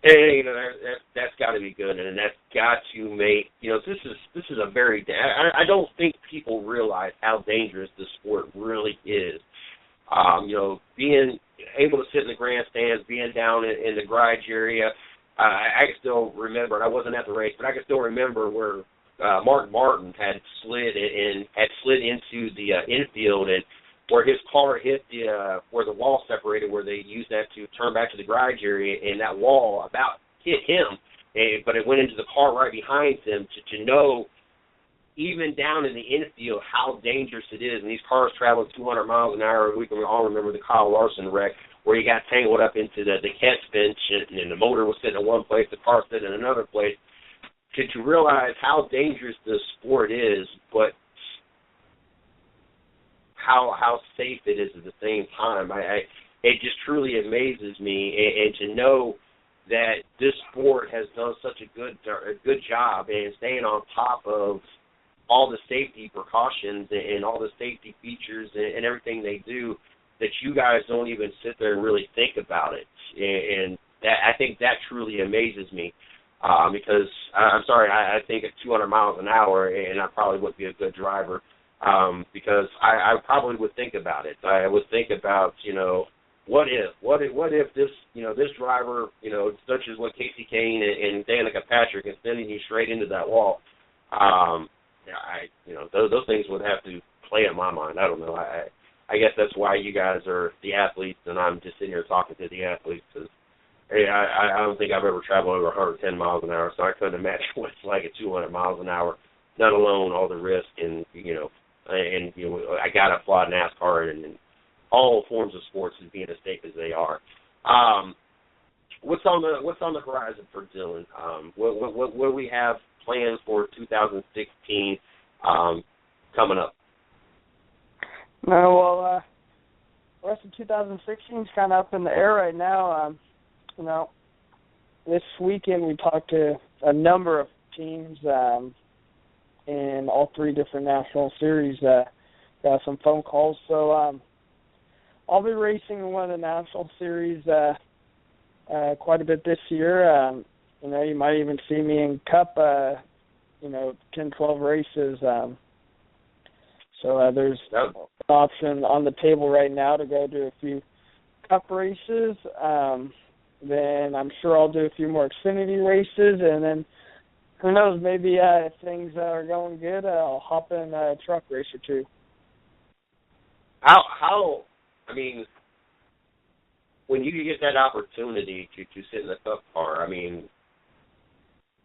And that's got to be good, and that's got to make this is a very. I don't think people realize how dangerous this sport really is. Being able to sit in the grandstands, being down in the garage area. I can still remember, and I wasn't at the race, but I can still remember where Mark Martin had slid into the infield, and where his car hit where the wall separated, where they used that to turn back to the garage area, and that wall about hit him, but it went into the car right behind him. To know, even down in the infield, how dangerous it is, and these cars traveling 200 miles an hour. We can all remember the Kyle Larson wreck, where he got tangled up into the catch bench, and the motor was sitting in one place, the car sitting in another place. To realize how dangerous this sport is, but how safe it is at the same time. It just truly amazes me, and to know that this sport has done such a good job in staying on top of all the safety precautions and all the safety features and everything they do, that you guys don't even sit there and really think about it. And that, I think that truly amazes me. Because I'm sorry, I think at 200 miles an hour, and I probably would be a good driver, because I probably would think about it. I would think about, what if this, this driver, such as what Casey Kane and Danica Patrick is sending you straight into that wall. Those things would have to play in my mind. I don't know. I guess that's why you guys are the athletes, and I'm just sitting here talking to the athletes, because I don't think I've ever traveled over 110 miles an hour, so I couldn't imagine what it's like at 200 miles an hour, let alone all the risk. And I got to applaud NASCAR and all forms of sports as being as safe as they are. What's on the horizon for Dylan? What do we have plans for 2016 coming up? rest of 2016 is kind of up in the air right now. This weekend we talked to a number of teams in all 3 different national series. Got some phone calls, so I'll be racing in one of the national series quite a bit this year. You might even see me in Cup, 10, 12 races. So there's an option on the table right now to go do a few Cup races. Then I'm sure I'll do a few more Xfinity races, and then who knows, maybe if things are going good, I'll hop in a truck race or 2. How I mean, when you get that opportunity to sit in the Cup car, I mean,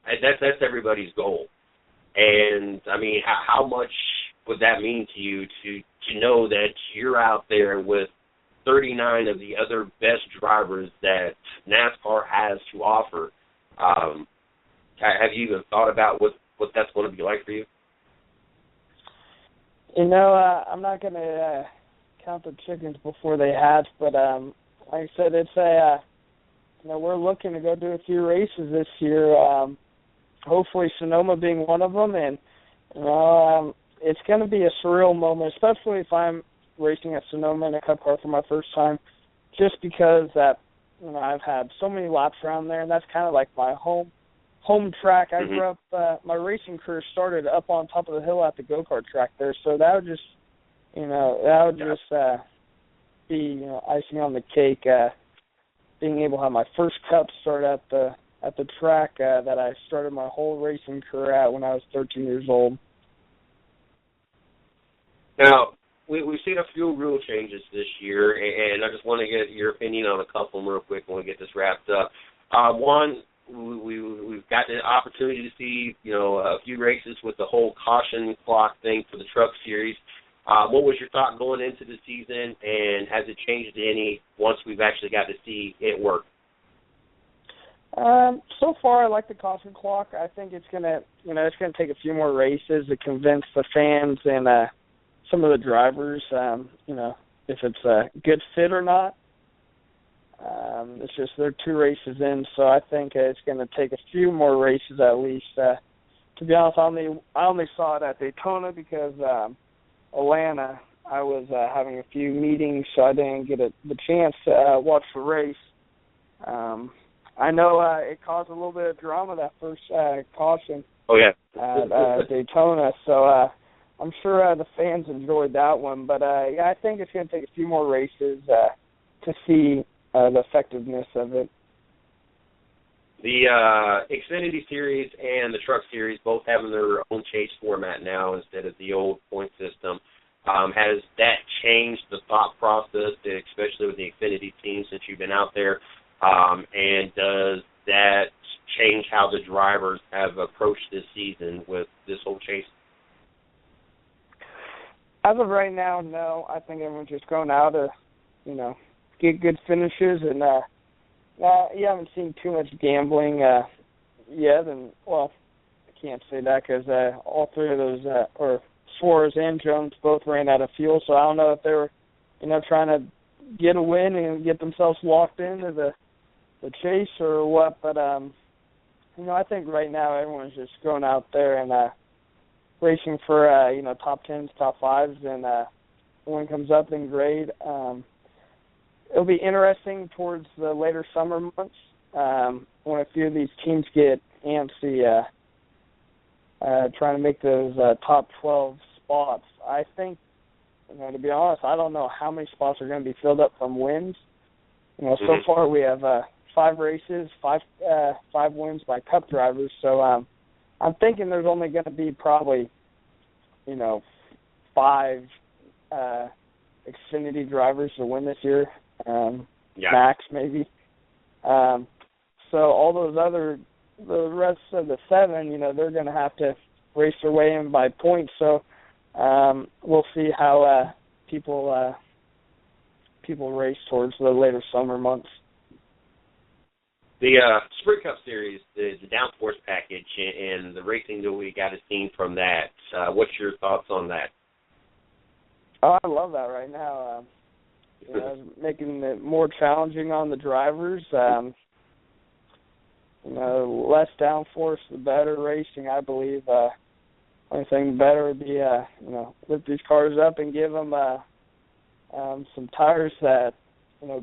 that's everybody's goal. And, I mean, how much would that mean to you to know that you're out there with 39 of the other best drivers that NASCAR has to offer? Have you even thought about what that's going to be like for you? I'm not going to count the chickens before they hatch, but like I said, it's we're looking to go do a few races this year. Hopefully Sonoma being one of them, and it's going to be a surreal moment, especially if I'm racing at Sonoma in a Cup car for my first time, just because I've had so many laps around there, and that's kind of like my home track. I grew up, my racing career started up on top of the hill at the go-kart track there, so that would just, be icing on the cake, being able to have my first Cup start at the track that I started my whole racing career at when I was 13 years old. Now, we've seen a few rule changes this year, and I just want to get your opinion on a couple of them real quick when we get this wrapped up. One, we've got the opportunity to see, a few races with the whole caution clock thing for the Truck Series. What was your thought going into the season, and has it changed any once we've actually got to see it work? So far, I like the caution clock. I think it's gonna take a few more races to convince the fans and some of the drivers, if it's a good fit or not. It's just they're 2 races in, so I think it's going to take a few more races at least. To be honest, I only saw it at Daytona because Atlanta, I was having a few meetings, so I didn't get the chance to watch the race. I know it caused a little bit of drama, that first caution at Daytona, so I'm sure the fans enjoyed that one. But, I think it's going to take a few more races to see the effectiveness of it. The Xfinity Series and the Truck Series both having their own chase format now instead of the old point system. Has that changed the thought process, especially with the Xfinity team since you've been out there? And does that change how the drivers have approached this season with this whole chase? As of right now, no. I think everyone's just going out to, get good finishes, and you haven't seen too much gambling yet. And I can't say that because all 3 of those, or Suarez and Jones, both ran out of fuel. So I don't know if they were, trying to get a win and get themselves locked into the chase or what. But I think right now everyone's just going out there and racing for top 10s, top 5s, and when it comes up, then great. It'll be interesting towards the later summer months when a few of these teams get antsy trying to make those top 12 spots. I think, to be honest, I don't know how many spots are going to be filled up from wins. So far we have 5 races, 5 wins by Cup drivers. So I'm thinking there's only going to be probably, 5 Xfinity drivers to win this year, max maybe. So all those the rest of the 7, they're going to have to race their way in by points. So we'll see how people race towards the later summer months. The Sprint Cup Series, the downforce package, and the racing that we got to see from that. What's your thoughts on that? Oh, I love that right now. making it more challenging on the drivers. Less downforce, the better racing, I believe. Only thing better would be, lift these cars up and give them some tires that,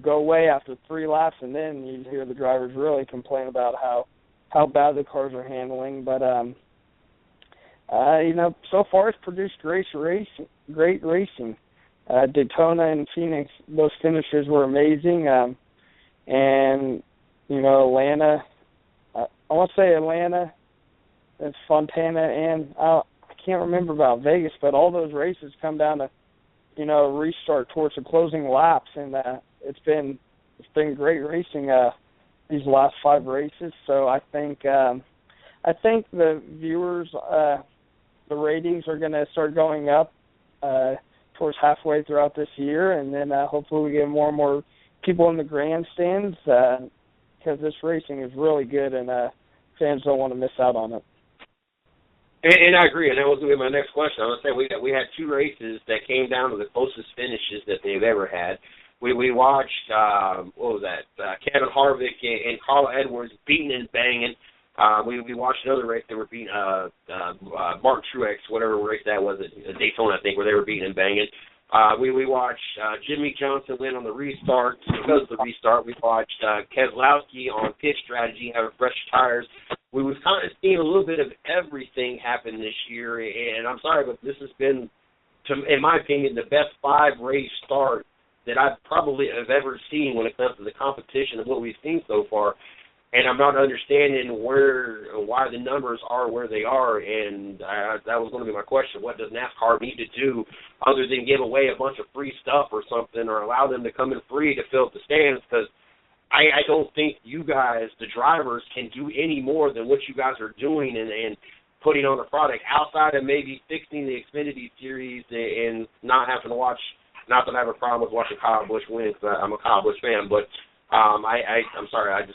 go away after 3 laps, and then you hear the drivers really complain about how bad the cars are handling. But, so far it's produced great racing. Daytona and Phoenix, those finishes were amazing. And, Atlanta, I want to say Atlanta, and Fontana, and I can't remember about Vegas, but all those races come down to, restart towards the closing laps, and it's been great racing these last 5 races. So I think the viewers, the ratings are going to start going up towards halfway throughout this year, and then hopefully we get more and more people in the grandstands because this racing is really good, and fans don't want to miss out on it. And I agree, and that was going to be my next question. I was going to say we had 2 races that came down to the closest finishes that they've ever had. We watched, Kevin Harvick and Carl Edwards beating and banging. We watched another race they were beating, Mark Truex, whatever race that was, at Daytona, I think, where they were beating and banging. We watched Jimmy Johnson win on the restart. Because of the restart, we watched Keselowski on pit strategy, having fresh tires. We was kind of seeing a little bit of everything happen this year, and I'm sorry, but this has been, in my opinion, the best 5-race start that I probably have ever seen when it comes to the competition of what we've seen so far. And I'm not understanding why the numbers are where they are, and that was going to be my question. What does NASCAR need to do other than give away a bunch of free stuff or something, or allow them to come in free to fill up the stands? Because I don't think you guys, the drivers, can do any more than what you guys are doing and putting on the product, outside of maybe fixing the Xfinity Series and not having to watch. Not that I have a problem with watching Kyle Busch win, because I'm a Kyle Busch fan, but I'm sorry,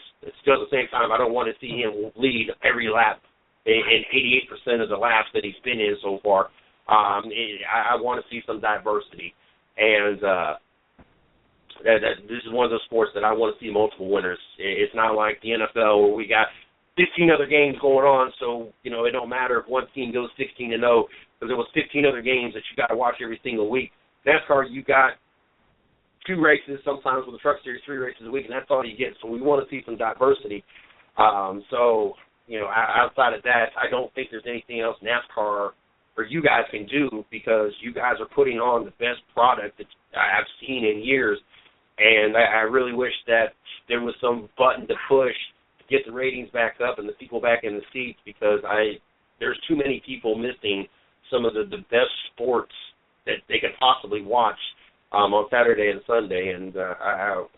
still at the same time, I don't want to see him lead every lap in 88% of the laps that he's been in so far. I want to see some diversity, and this is one of those sports that I want to see multiple winners. It's not like the NFL where we got 15 other games going on, so it don't matter if one team goes 16-0, because there was 15 other games that you got to watch every single week. NASCAR, you got 2 races, sometimes with the Truck Series, 3 races a week, and that's all you get. So we want to see some diversity. Outside of that, I don't think there's anything else NASCAR or you guys can do, because you guys are putting on the best product that I've seen in years. And I really wish that there was some button to push to get the ratings back up and the people back in the seats, because there's too many people missing some of the best sports that they could possibly watch on Saturday and Sunday, and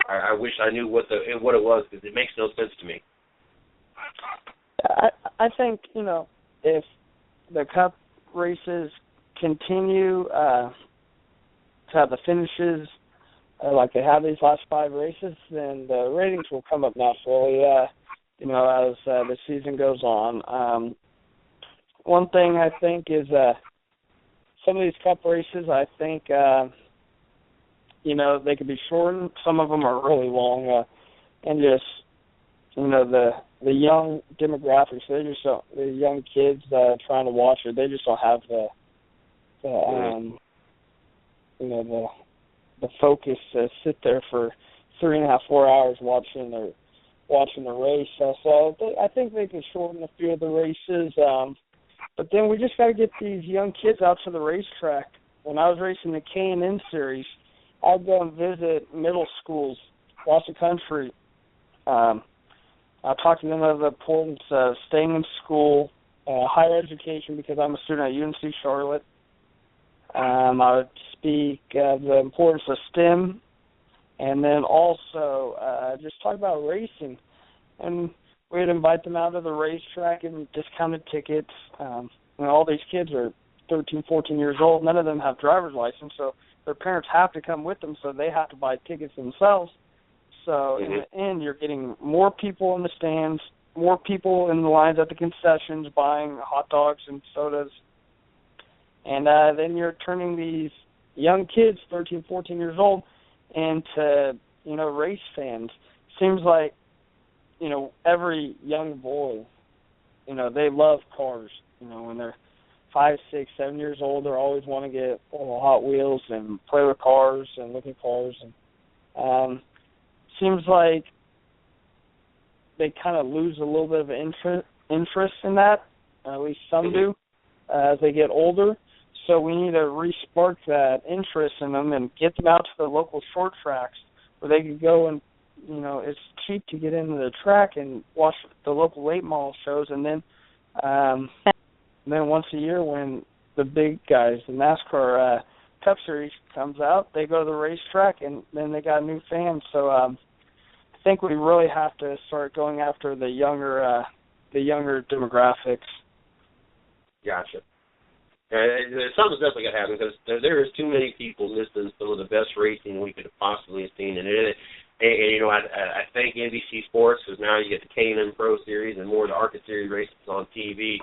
I wish I knew what it was, because it makes no sense to me. I think, if the Cup races continue to have the finishes like they have these last 5 races, then the ratings will come up naturally, as the season goes on. One thing I think is some of these Cup races, I think, they could be shortened. Some of them are really long, and just, the young demographics, the young kids trying to watch it, they just don't have the focus to sit there for 3.5, 4 hours watching the race. So I think they can shorten a few of the races. But then we just got to get these young kids out to the racetrack. When I was racing the K&N Series, I'd go and visit middle schools across the country. I talked to them about the importance of staying in school, higher education, because I'm a student at UNC Charlotte. I would speak of the importance of STEM, and then also just talk about racing. And we'd invite them out to the racetrack and discounted tickets. All these kids are 13, 14 years old. None of them have driver's license, so their parents have to come with them, so they have to buy tickets themselves. So in the end, you're getting more people in the stands, more people in the lines at the concessions buying hot dogs and sodas. And then you're turning these young kids, 13, 14 years old, into, race fans. Seems like, every young boy, they love cars. When they're 5, 6, 7 years old, they always want to get Hot Wheels and play with cars and look at cars. And seems like they kind of lose a little bit of interest in that. At least some do as they get older. So we need to re-spark that interest in them and get them out to the local short tracks where they could go and, it's cheap to get into the track and watch the local late model shows. And then once a year when the big guys, the NASCAR Cup Series comes out, they go to the racetrack and then they got new fans. So I think we really have to start going after the younger demographics. Gotcha. Something's definitely got to happen because there is too many people missing some of the best racing we could have possibly seen. And I thank NBC Sports because now you get the K&N Pro Series and more of the ARCA Series races on TV.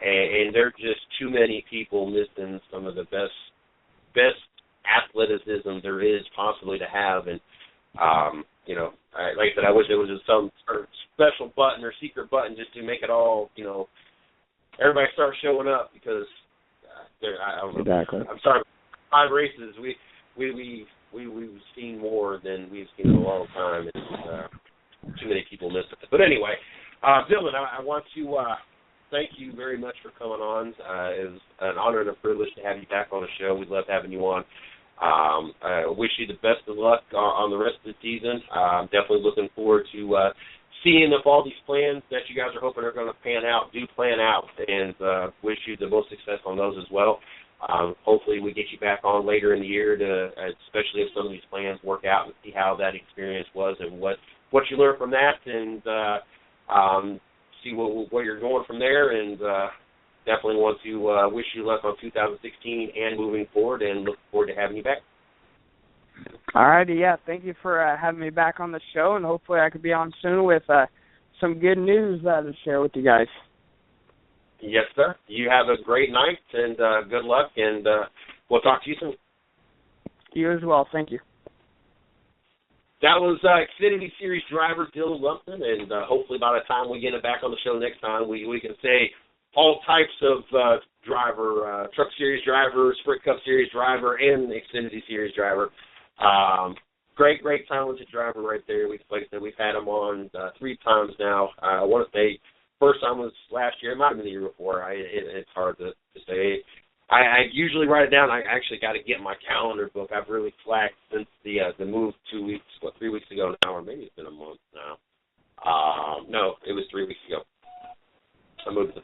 And there are just too many people missing some of the best athleticism there is possibly to have. And, like I said, I wish there was just some sort of special button or secret button just to make it all, everybody start showing up because I don't know. Exactly. I'm sorry, 5 races, we've seen more than we've seen in a long time. And too many people miss it. But anyway, Dylan, I want to thank you very much for coming on. It was an honor and a privilege to have you back on the show. We love having you on. I wish you the best of luck on the rest of the season. I'm definitely looking forward to seeing if all these plans that you guys are hoping are going to pan out do plan out, and wish you the most success on those as well. Hopefully we get you back on later in the year, especially if some of these plans work out, and see how that experience was and what you learned from that, and see where you're going from there. And definitely want to wish you luck on 2016 and moving forward, and look forward to having you back. All righty, yeah. Thank you for having me back on the show, and hopefully I could be on soon with some good news to share with you guys. Yes, sir. You have a great night, and good luck, and we'll talk to you soon. You as well. Thank you. That was Xfinity Series driver Dylan Lupton, and hopefully by the time we get it back on the show next time, we can say all types of driver, Truck Series driver, Sprint Cup Series driver, and Xfinity Series driver. Great talented driver right there. We've had him on 3 times now. I want to say first time was last year. It might have been the year before. It's hard to say. I usually write it down. I actually got to get my calendar book. I've really slacked since the move 3 weeks ago now, or maybe it's been a month now. No, it was 3 weeks ago. I moved the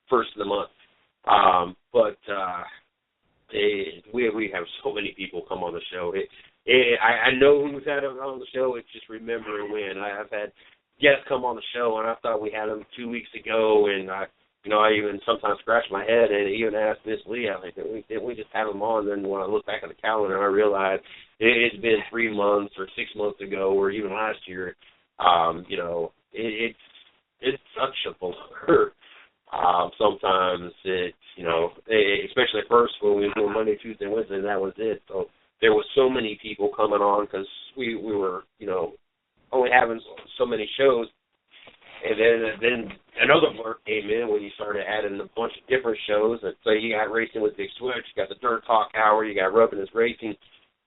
first of the month. We have so many people come on the show. I know who's had them on the show. It's just remembering when. I've had guests come on the show, and I thought we had them 2 weeks ago, and I even sometimes scratch my head and even ask Miss Lee, I think, didn't we just have them on? Then when I look back at the calendar, I realize it's been 3 months or 6 months ago, or even last year. It's such a blur. Sometimes it's, especially at first when we were doing Monday, Tuesday, Wednesday, that was it. So there was so many people coming on because we were, only having so many shows. And then another blur came in when you started adding a bunch of different shows. And so you got Racing with Big Switch, you got the Dirt Talk Hour, you got Rubbing His Racing,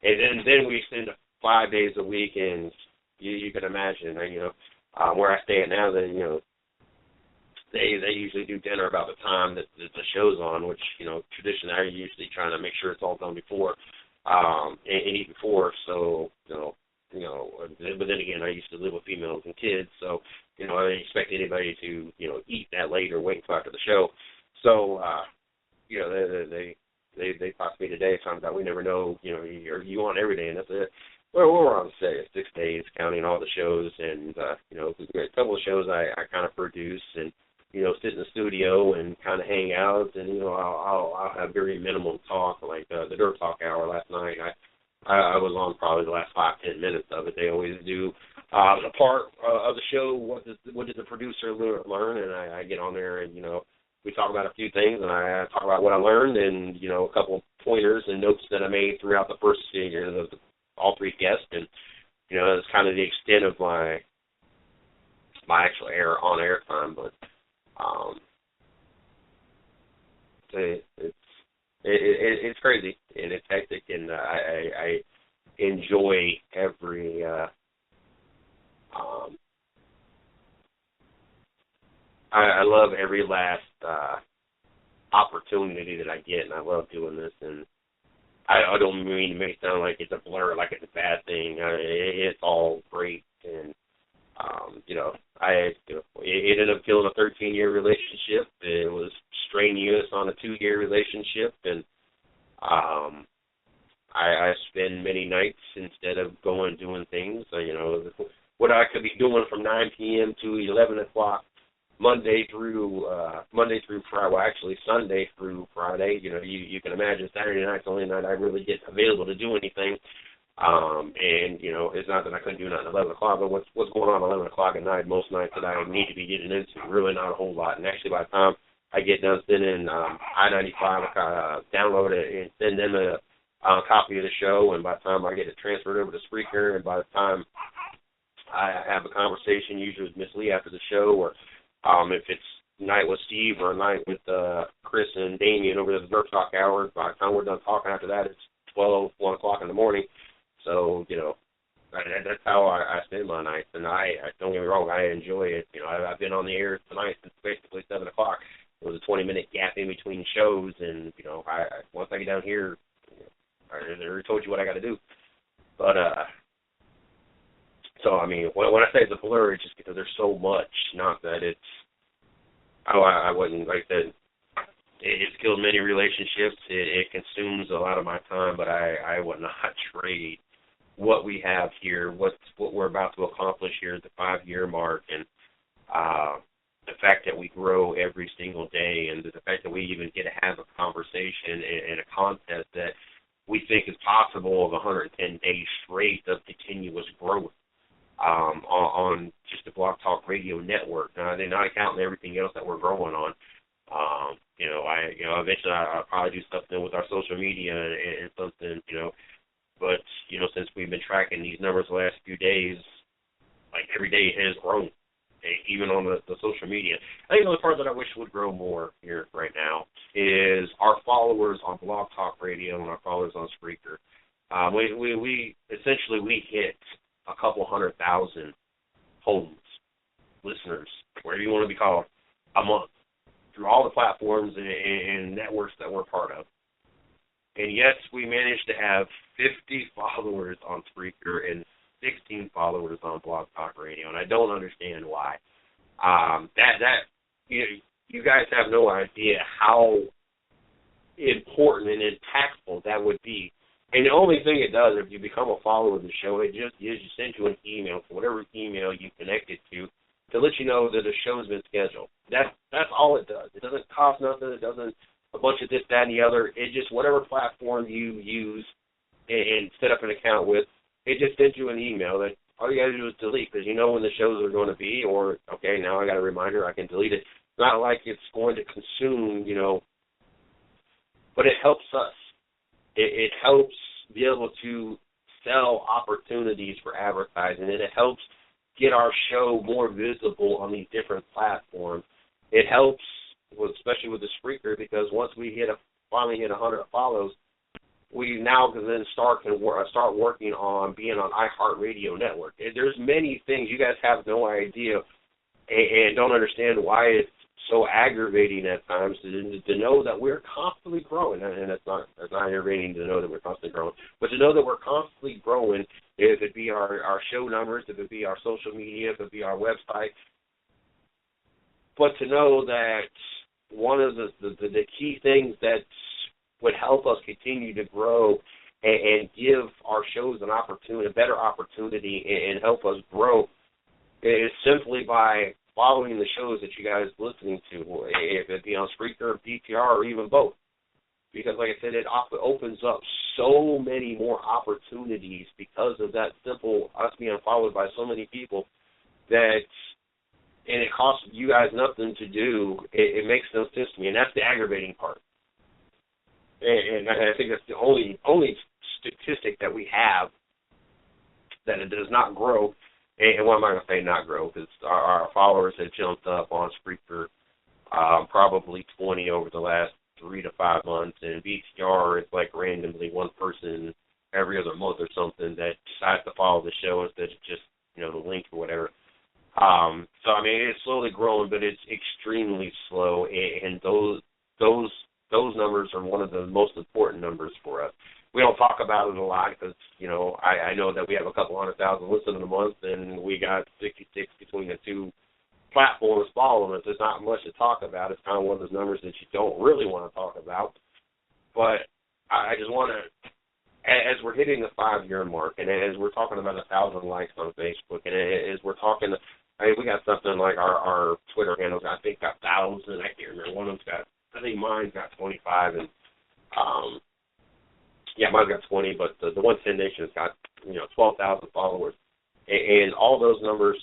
and then we extend to 5 days a week. And you can imagine, where I stay at now, then they usually do dinner about the time that the show's on, which traditionally I'm usually trying to make sure it's all done before and eat before. So but then again, I used to live with females and kids, so I didn't expect anybody to eat that late or wait until after the show. So they talked to me today talking about we never know, are you on every day? And that's it. Well, we're on 6 days counting all the shows, and a couple of shows I kind of produce and sit in the studio and kind of hang out, and I'll have very minimal talk, like the Dirt Talk Hour last night. I was on probably the last 5-10 minutes of it. They always do the part of the show. What did the producer learn? And I get on there and we talk about a few things, and I talk about what I learned and a couple pointers and notes that I made throughout the first all three guests, and that's kind of the extent of my actual on-air time. But it's crazy and it's hectic, and I enjoy every I love every last opportunity that I get, and I love doing this. And I don't mean to make it sound like it's a blur, like it's a bad thing. It's all great, and it ended up killing a 13-year relationship. It was strenuous on a 2-year relationship, and I spend many nights instead of going doing things. What I could be doing from 9 p.m. to 11 o'clock Monday through Friday. Well, actually Sunday through Friday. You can imagine Saturday night's the only night I really get available to do anything. It's not that I couldn't do nothing at 11 o'clock, but what's going on at 11 o'clock at night most nights that I need to be getting into? Really not a whole lot. And actually, by the time I get done sending I-95, download it and send them a copy of the show, and by the time I get it transferred over to Spreaker, and by the time I have a conversation, usually with Miss Lee after the show, or if it's night with Steve or a night with Chris and Damien over the Dirt Talk hour, by the time we're done talking after that, it's 1 o'clock in the morning. So, that's how I spend my nights. And I don't get me wrong, I enjoy it. I've been on the air tonight since basically 7 o'clock. It was a 20-minute gap in between shows, and, once I get down here, I already told you what I got to do. But, so, I mean, when I say it's a blur, it's just because there's so much, not that it's, I wouldn't, like I said, it's killed many relationships. It consumes a lot of my time, but I would not trade what we have here, what we're about to accomplish here at the 5-year mark, and the fact that we grow every single day, and the fact that we even get to have a conversation and a contest that we think is possible of 110 days straight of continuous growth. On just the Blog Talk Radio network. Now, they're not accounting everything else that we're growing on. Eventually I'll probably do something with our social media and something, but, since we've been tracking these numbers the last few days, like every day has grown, even on the social media. I think the only part that I wish would grow more here right now is our followers on Blog Talk Radio and our followers on Spreaker. We hit a couple 100,000 homes, listeners, whatever you want to be called, a month, through all the platforms and networks that we're part of. And yes, we managed to have 50 followers on Spreaker and 16 followers on Blog Talk Radio, and I don't understand why. You guys have no idea how important and impactful that would be. And the only thing it does, if you become a follower of the show, it just sends you an email, for whatever email you connected to let you know that the show's been scheduled. That's all it does. It doesn't cost nothing. It doesn't a bunch of this, that, and the other. It just, whatever platform you use and set up an account with, it just sends you an email that all you got to do is delete, because you know when the shows are going to be, or, okay, now I got a reminder, I can delete it. It's not like it's going to consume, but it helps us. It helps be able to sell opportunities for advertising, and it helps get our show more visible on these different platforms. It helps, especially with the Spreaker, because once we finally hit 100 follows, we now can then start working on being on iHeartRadio Network. And there's many things you guys have no idea and don't understand why it's so aggravating at times to know that we're constantly growing. And it's not aggravating to know that we're constantly growing, but to know that we're constantly growing, if it be our show numbers, if it be our social media, if it be our website. But to know that one of the key things that would help us continue to grow and give our shows an opportunity, a better opportunity, and help us grow is simply by following the shows that you guys are listening to, if it be on Spreaker, DTR, or even both. Because, like I said, it opens up so many more opportunities because of that simple, us being followed by so many people, and it costs you guys nothing to do. It makes no sense to me, and that's the aggravating part. And I think that's the only statistic that we have that it does not grow. And what am I going to say not grow? Because our followers have jumped up on Spreaker probably 20 over the last 3 to 5 months, and BTR is like randomly one person every other month or something that decides to follow the show instead of just, the link or whatever. So, I mean, it's slowly growing, but it's extremely slow, and those numbers are one of the most important numbers for us. We don't talk about it a lot because, I know that we have a couple 100,000 listeners a month, and we got 66 between the two platforms following us. There's not much to talk about. It's kind of one of those numbers that you don't really want to talk about. But I just want to, as we're hitting the 5-year mark, and as we're talking about 1,000 likes on Facebook, and as we're talking, we got something like our Twitter handles, I think, got 1,000. I can't remember. One of them's got, I think mine's got 25, and mine's got 20, but the 110 Nation's got 12,000 followers, and all those numbers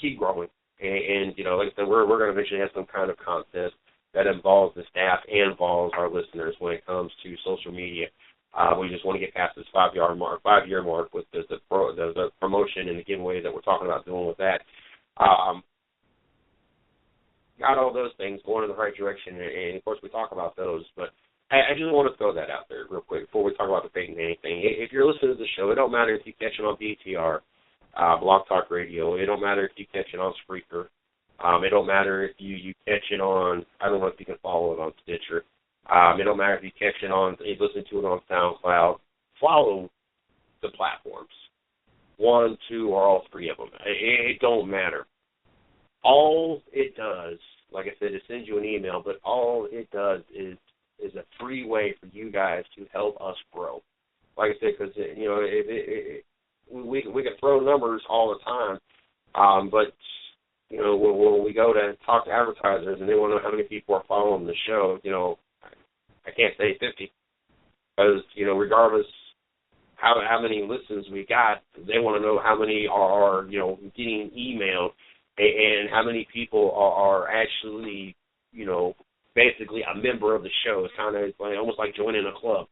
keep growing, and like I said, we're going to eventually have some kind of contest that involves the staff and involves our listeners when it comes to social media. We just want to get past this 5-year mark with the promotion and the giveaway that we're talking about doing with that. Got all those things going in the right direction, and of course we talk about those, but I just want to throw that out there real quick before we talk about the Peyton Manning thing. If you're listening to the show, it don't matter if you catch it on BTR, Blog Talk Radio. It don't matter if you catch it on Spreaker. It don't matter if you catch it on, I don't know if you can follow it on Stitcher. It don't matter if you catch it on, you listen to it on SoundCloud. Follow the platforms. 1, 2, or all 3 of them. It don't matter. All it does, like I said, it sends you an email, but all it does is a free way for you guys to help us grow. Like I said, because, we can throw numbers all the time, but, when we go to talk to advertisers and they want to know how many people are following the show, I can't say 50, because, regardless how many listens we got, they want to know how many are getting emailed and how many people are actually, basically a member of the show. It's kind of almost like joining a club.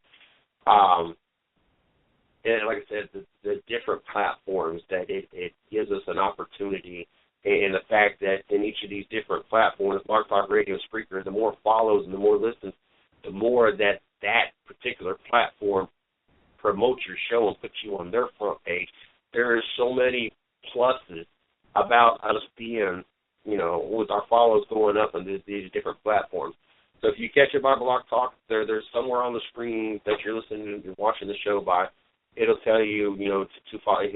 And like I said, the different platforms that it gives us an opportunity, and the fact that in each of these different platforms, Blog Talk Radio, Spreaker, the more follows and the more listens, the more that particular platform promotes your show and puts you on their front page. There are so many pluses about us being, with our follows going up on these different platforms. So if you catch it by Blog Talk, there's somewhere on the screen that you're listening and watching the show by, it'll tell you, to follow,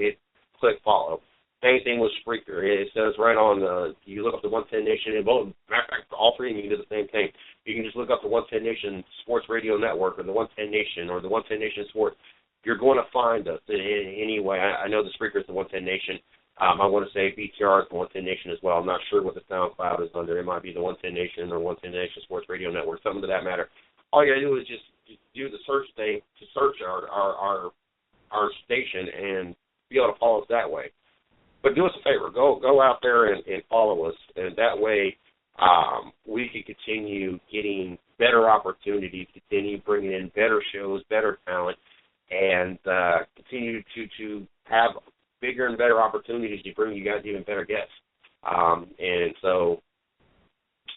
click follow. Same thing with Spreaker. It says right on you look up the 110 Nation, and both, matter of fact, all 3 of you can do the same thing. You can just look up the 110 Nation Sports Radio Network or the 110 Nation or the 110 Nation Sports. You're going to find us in any way. I know the Spreaker is the 110 Nation. I want to say BTR is the 110 Nation as well. I'm not sure what the SoundCloud is under. It might be the 110 Nation or 110 Nation Sports Radio Network, something to that matter. All you got to do is just do the search thing to search our station and be able to follow us that way. But do us a favor, go out there and follow us, and that way we can continue getting better opportunities, continue bringing in better shows, better talent, and continue to have bigger and better opportunities to bring you guys even better guests. And so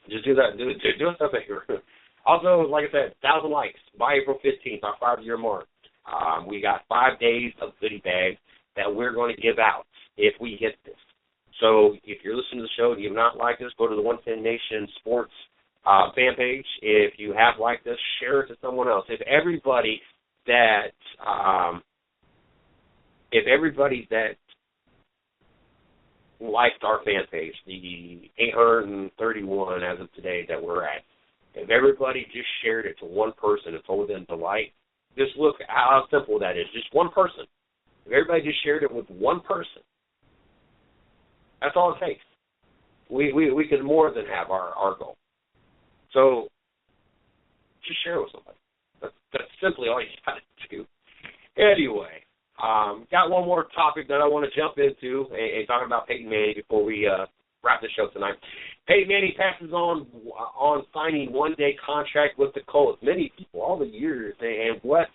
just do that. Do us a favor. Also, like I said, 1,000 likes by April 15th, our 5-year mark. We got 5 days of goodie bags that we're going to give out if we hit this. So if you're listening to the show and you've not liked us, go to the 110 Nation Sports fan page. If you have liked us, share it to someone else. If everybody that liked our fan page, the 831 as of today that we're at, if everybody just shared it to one person and told them to like, just look how simple that is. Just one person. If everybody just shared it with one person, that's all it takes. We can more than have our goal. So just share it with somebody. That's simply all you got to do. Anyway, got one more topic that I want to jump into and talk about Peyton Manning before we wrap the show tonight. Peyton Manning passes on signing one-day contract with the Colts. Many people, all the years, and what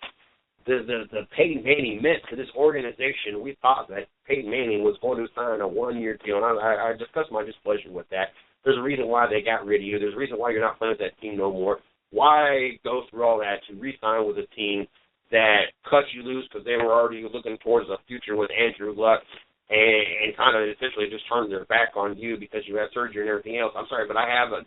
the Peyton Manning meant to this organization. We thought that Peyton Manning was going to sign a one-year deal, and I discussed my displeasure with that. There's a reason why they got rid of you. There's a reason why you're not playing with that team no more. Why go through all that to re-sign with a team that cut you loose because they were already looking towards a future with Andrew Luck and kind of essentially just turned their back on you because you had surgery and everything else? I'm sorry, but I'm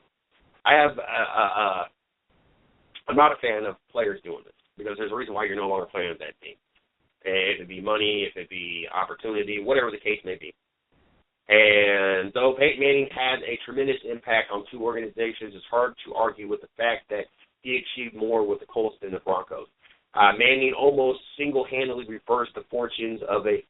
not a fan of players doing this because there's a reason why you're no longer playing with that team. If it be money, if it be opportunity, whatever the case may be. And though Peyton Manning had a tremendous impact on two organizations, it's hard to argue with the fact that he achieved more with the Colts than the Broncos. Manning almost single-handedly reversed the fortunes of a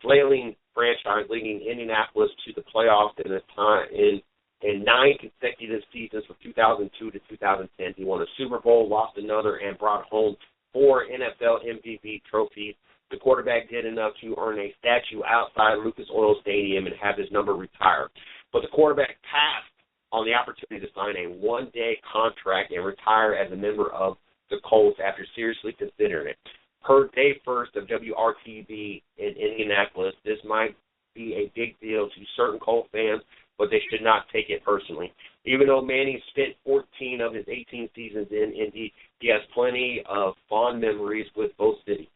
flailing franchise, leading Indianapolis to the playoffs in 9 consecutive seasons from 2002 to 2010. He won a Super Bowl, lost another, and brought home 4 NFL MVP trophies. The quarterback did enough to earn a statue outside Lucas Oil Stadium and have his number retired. But the quarterback passed on the opportunity to sign a one-day contract and retire as a member of the Colts after seriously considering it. Per Day First of WRTV in Indianapolis, this might be a big deal to certain Colts fans, but they should not take it personally. Even though Manning spent 14 of his 18 seasons in Indy, he has plenty of fond memories with both cities.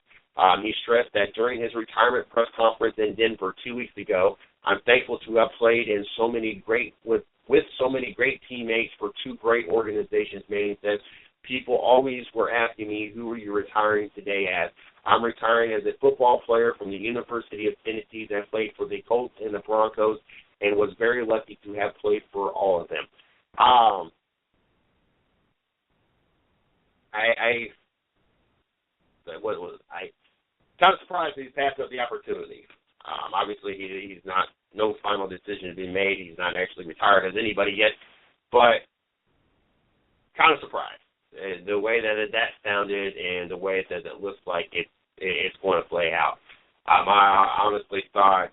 He stressed that during his retirement press conference in Denver 2 weeks ago, "I'm thankful to have played in so many great with so many great teammates for two great organizations." Manning said, "People always were asking me, who are you retiring today as? I'm retiring as a football player from the University of Tennessee that played for the Colts and the Broncos and was very lucky to have played for all of them." I kind of surprised that he's passed up the opportunity. Obviously, he's not, no final decision has been made. He's not actually retired as anybody yet, but kind of surprised. The way that sounded and the way that it looks like it's going to play out. I honestly thought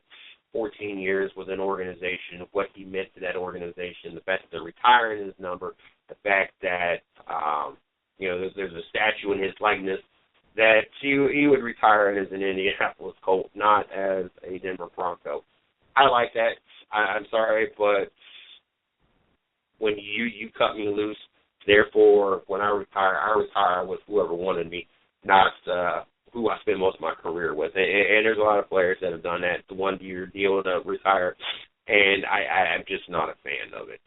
14 years with an organization, what he meant to that organization, the fact that they're retiring his number, the fact that there's a statue in his likeness, that he would retire as an Indianapolis Colt, not as a Denver Bronco. I like that. I'm sorry, but when you cut me loose, therefore, when I retire with whoever wanted me, not who I spend most of my career with. And there's a lot of players that have done that, the one-year deal to retire, and I'm just not a fan of it.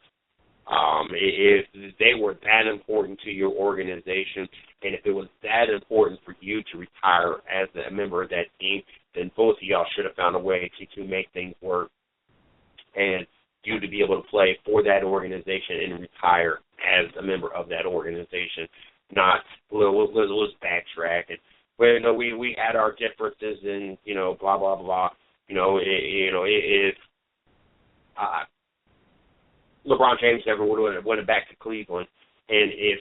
If they were that important to your organization, and if it was that important for you to retire as a member of that team, then both of y'all should have found a way to make things work and you to be able to play for that organization and retire as a member of that organization. Not, let's backtrack. And, we had our differences and, blah, blah, blah. If LeBron James never would have went back to Cleveland, and if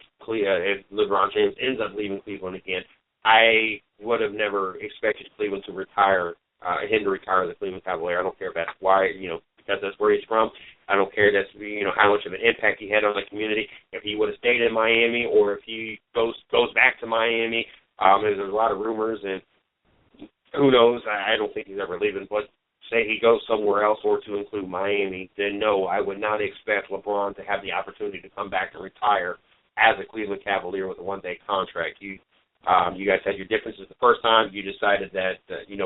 LeBron James ends up leaving Cleveland again, I would have never expected Cleveland to retire, him to retire as a Cleveland Cavalier. I don't care if that's why, because that's where he's from. I don't care that's how much of an impact he had on the community. If he would have stayed in Miami, or if he goes back to Miami, there's a lot of rumors, and who knows? I don't think he's ever leaving, but say he goes somewhere else, or to include Miami, then no, I would not expect LeBron to have the opportunity to come back and retire as a Cleveland Cavalier with a one-day contract. You guys had your differences the first time. You decided that,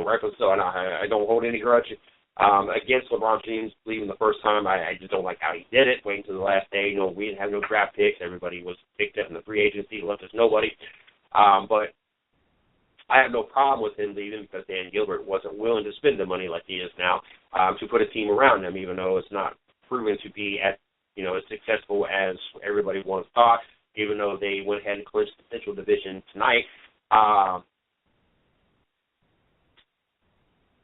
rightfully so, and I don't hold any grudge against LeBron James leaving the first time. I just don't like how he did it, waiting to the last day. We didn't have no draft picks. Everybody was picked up in the free agency, left us nobody. But I have no problem with him leaving because Dan Gilbert wasn't willing to spend the money like he is now to put a team around him, even though it's not proven to be as successful as everybody once thought, even though they went ahead and clinched the Central Division tonight.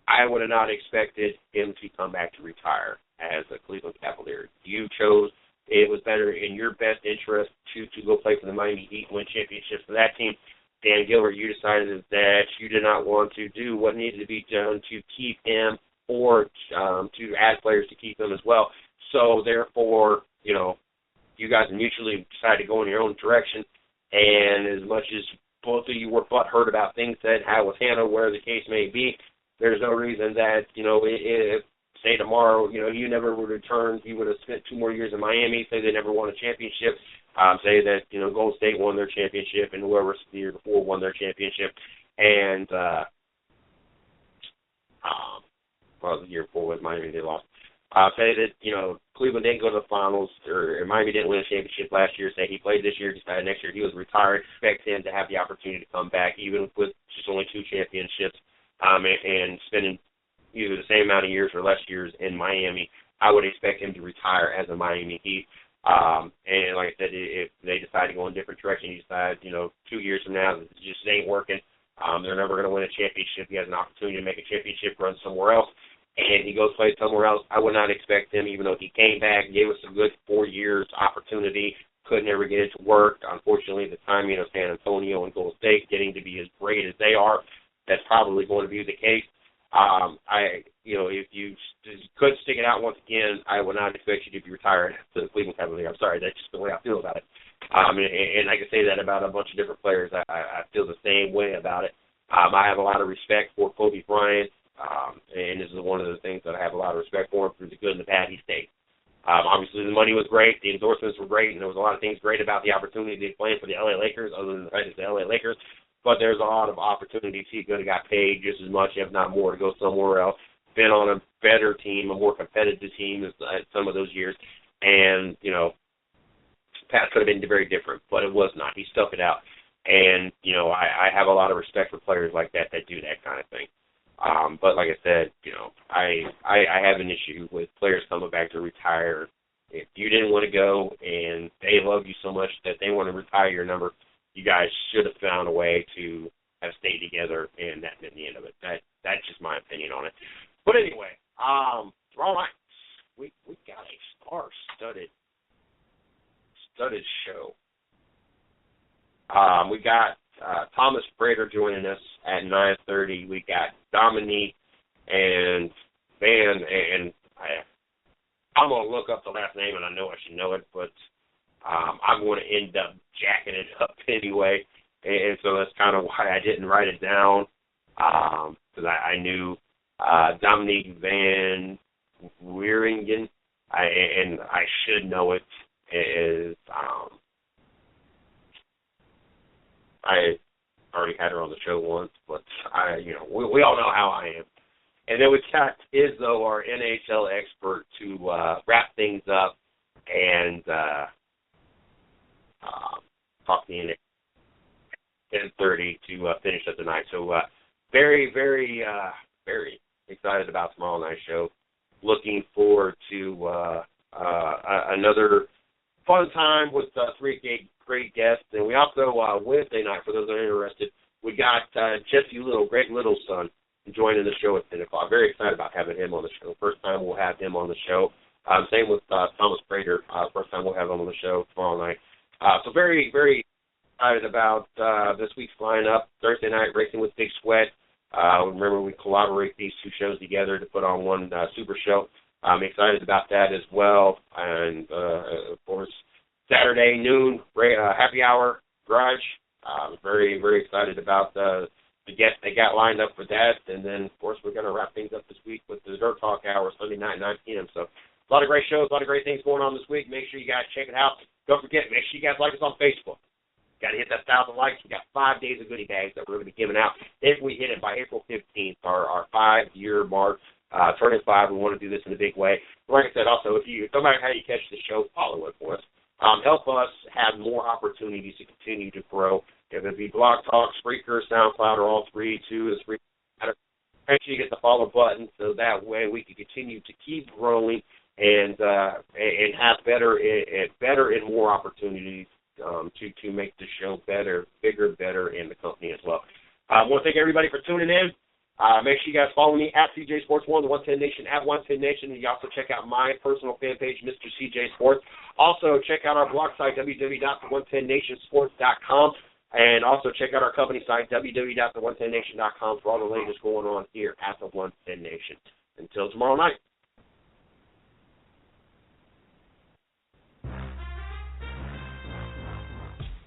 I would have not expected him to come back to retire as a Cleveland Cavalier. You chose, it was better in your best interest to go play for the Miami Heat, win championships for that team. Dan Gilbert, you decided that you did not want to do what needed to be done to keep him, or to add players to keep him as well. So, therefore, you guys mutually decided to go in your own direction. And as much as both of you were butthurt about things said, how it was handled, where the case may be. There's no reason that, if, say tomorrow, you never would return, you would have spent 2 more years in Miami, say they never won a championship, say that, Golden State won their championship and whoever the year before won their championship, and, the year before was Miami, they lost. Say that, Cleveland didn't go to the finals, or Miami didn't win a championship last year, say he played this year, decided next year he was retired, expect him to have the opportunity to come back, even with just only 2 championships, and spending either the same amount of years or less years in Miami. I would expect him to retire as a Miami Heat. And like I said, if they decide to go in a different direction, you decide, 2 years from now, it just ain't working. They're never going to win a championship. He has an opportunity to make a championship run somewhere else, and he goes play somewhere else. I would not expect him, even though he came back, gave us a good 4 years opportunity, could never get it to work. Unfortunately, the timing of San Antonio and Golden State getting to be as great as they are, that's probably going to be the case. If you could stick it out once again, I would not expect you to be retired to the Cleveland Cavaliers. I'm sorry, that's just the way I feel about it. And I can say that about a bunch of different players. I feel the same way about it. I have a lot of respect for Kobe Bryant, and this is one of the things that I have a lot of respect for him. Through the good and the bad, he stayed. Obviously, the money was great, the endorsements were great, and there was a lot of things great about the opportunity to play for the LA Lakers, other than the fact it's the LA Lakers. But there's a lot of opportunities. He could have got paid just as much, if not more, to go somewhere else, been on a better team, a more competitive team at some of those years. And, path could have been very different, but it was not. He stuck it out. And, I have a lot of respect for players like that do that kind of thing. But like I said, I have an issue with players coming back to retire. If you didn't want to go and they love you so much that they want to retire your number, you guys should have found a way to have stayed together, and that been the end of it. That's just my opinion on it. But anyway, tomorrow night we got a star-studded show. We got Thomas Prater joining us at 9:30. We got Dominique and Van, and I'm going to look up the last name, and I know I should know it, but I'm going to end up jacking it up anyway, and so that's kind of why I didn't write it down, because I knew Dominique Van Wieringen, and I should know it, is I already had her on the show once, but we all know how I am. And then we got Izzo, our NHL expert, to wrap things up and talk to me at 10:30 to finish up the night. So very, very, very excited about tomorrow night's show. Looking forward to another fun time with 3 great guests. And we also, Wednesday night, for those that are interested, we got Jesse Little, Greg Little's son, joining the show at 10 o'clock. Very excited about having him on the show. First time we'll have him on the show. Same with Thomas Prater. First time we'll have him on the show tomorrow night. So very, very excited about this week's lineup. Thursday night, Racing with Big Sweat. Remember, we collaborate these 2 shows together to put on one super show. I'm excited about that as well. And, of course, Saturday noon, happy hour, Garage. Very, very excited about the guests they got lined up for that. And then, of course, we're going to wrap things up this week with the Dirt Talk Hour, Sunday night, 9 p.m. So a lot of great shows, a lot of great things going on this week. Make sure you guys check it out. Don't forget, make sure you guys like us on Facebook. Got to hit that 1,000 likes. We got 5 days of goodie bags that we're going to be giving out. If we hit it by April 15th, our 5-year mark, turning 5, we want to do this in a big way. Like I said, also, no matter how you catch the show, follow it for us. Help us have more opportunities to continue to grow. If it be Blog Talk, Spreaker, SoundCloud, or all 3, 2 is 3. Make sure you hit the follow button so that way we can continue to keep growing and have better and more opportunities to make the show better, bigger, better, and the company as well. I want to thank everybody for tuning in. Make sure you guys follow me at CJ Sports 1, the 110 Nation, at 110 Nation. And you also check out my personal fan page, Mr. CJ Sports. Also, check out our blog site, www.the110nationsports.com. And also check out our company site, www.the110nation.com, for all the latest going on here at the 110 Nation. Until tomorrow night.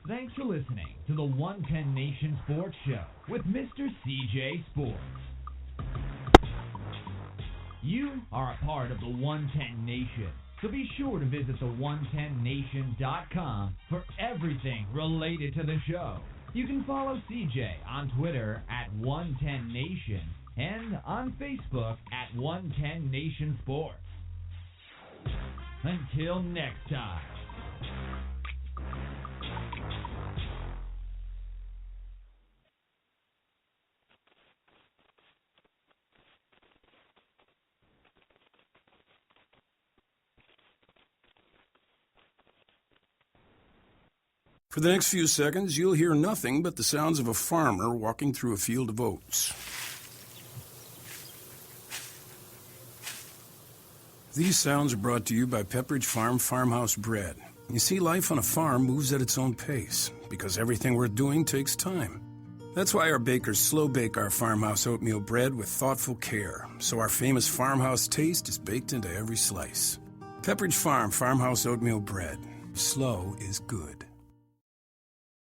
Thanks for listening to the 110 Nation Sports Show with Mr. CJ Sports. You are a part of the 110 Nation, so be sure to visit the110nation.com for everything related to the show. You can follow CJ on Twitter at 110 Nation and on Facebook at 110 Nation Sports. Until next time. For the next few seconds, you'll hear nothing but the sounds of a farmer walking through a field of oats. These sounds are brought to you by Pepperidge Farm Farmhouse Bread. You see, life on a farm moves at its own pace, because everything worth doing takes time. That's why our bakers slow bake our farmhouse oatmeal bread with thoughtful care, so our famous farmhouse taste is baked into every slice. Pepperidge Farm Farmhouse Oatmeal Bread. Slow is good.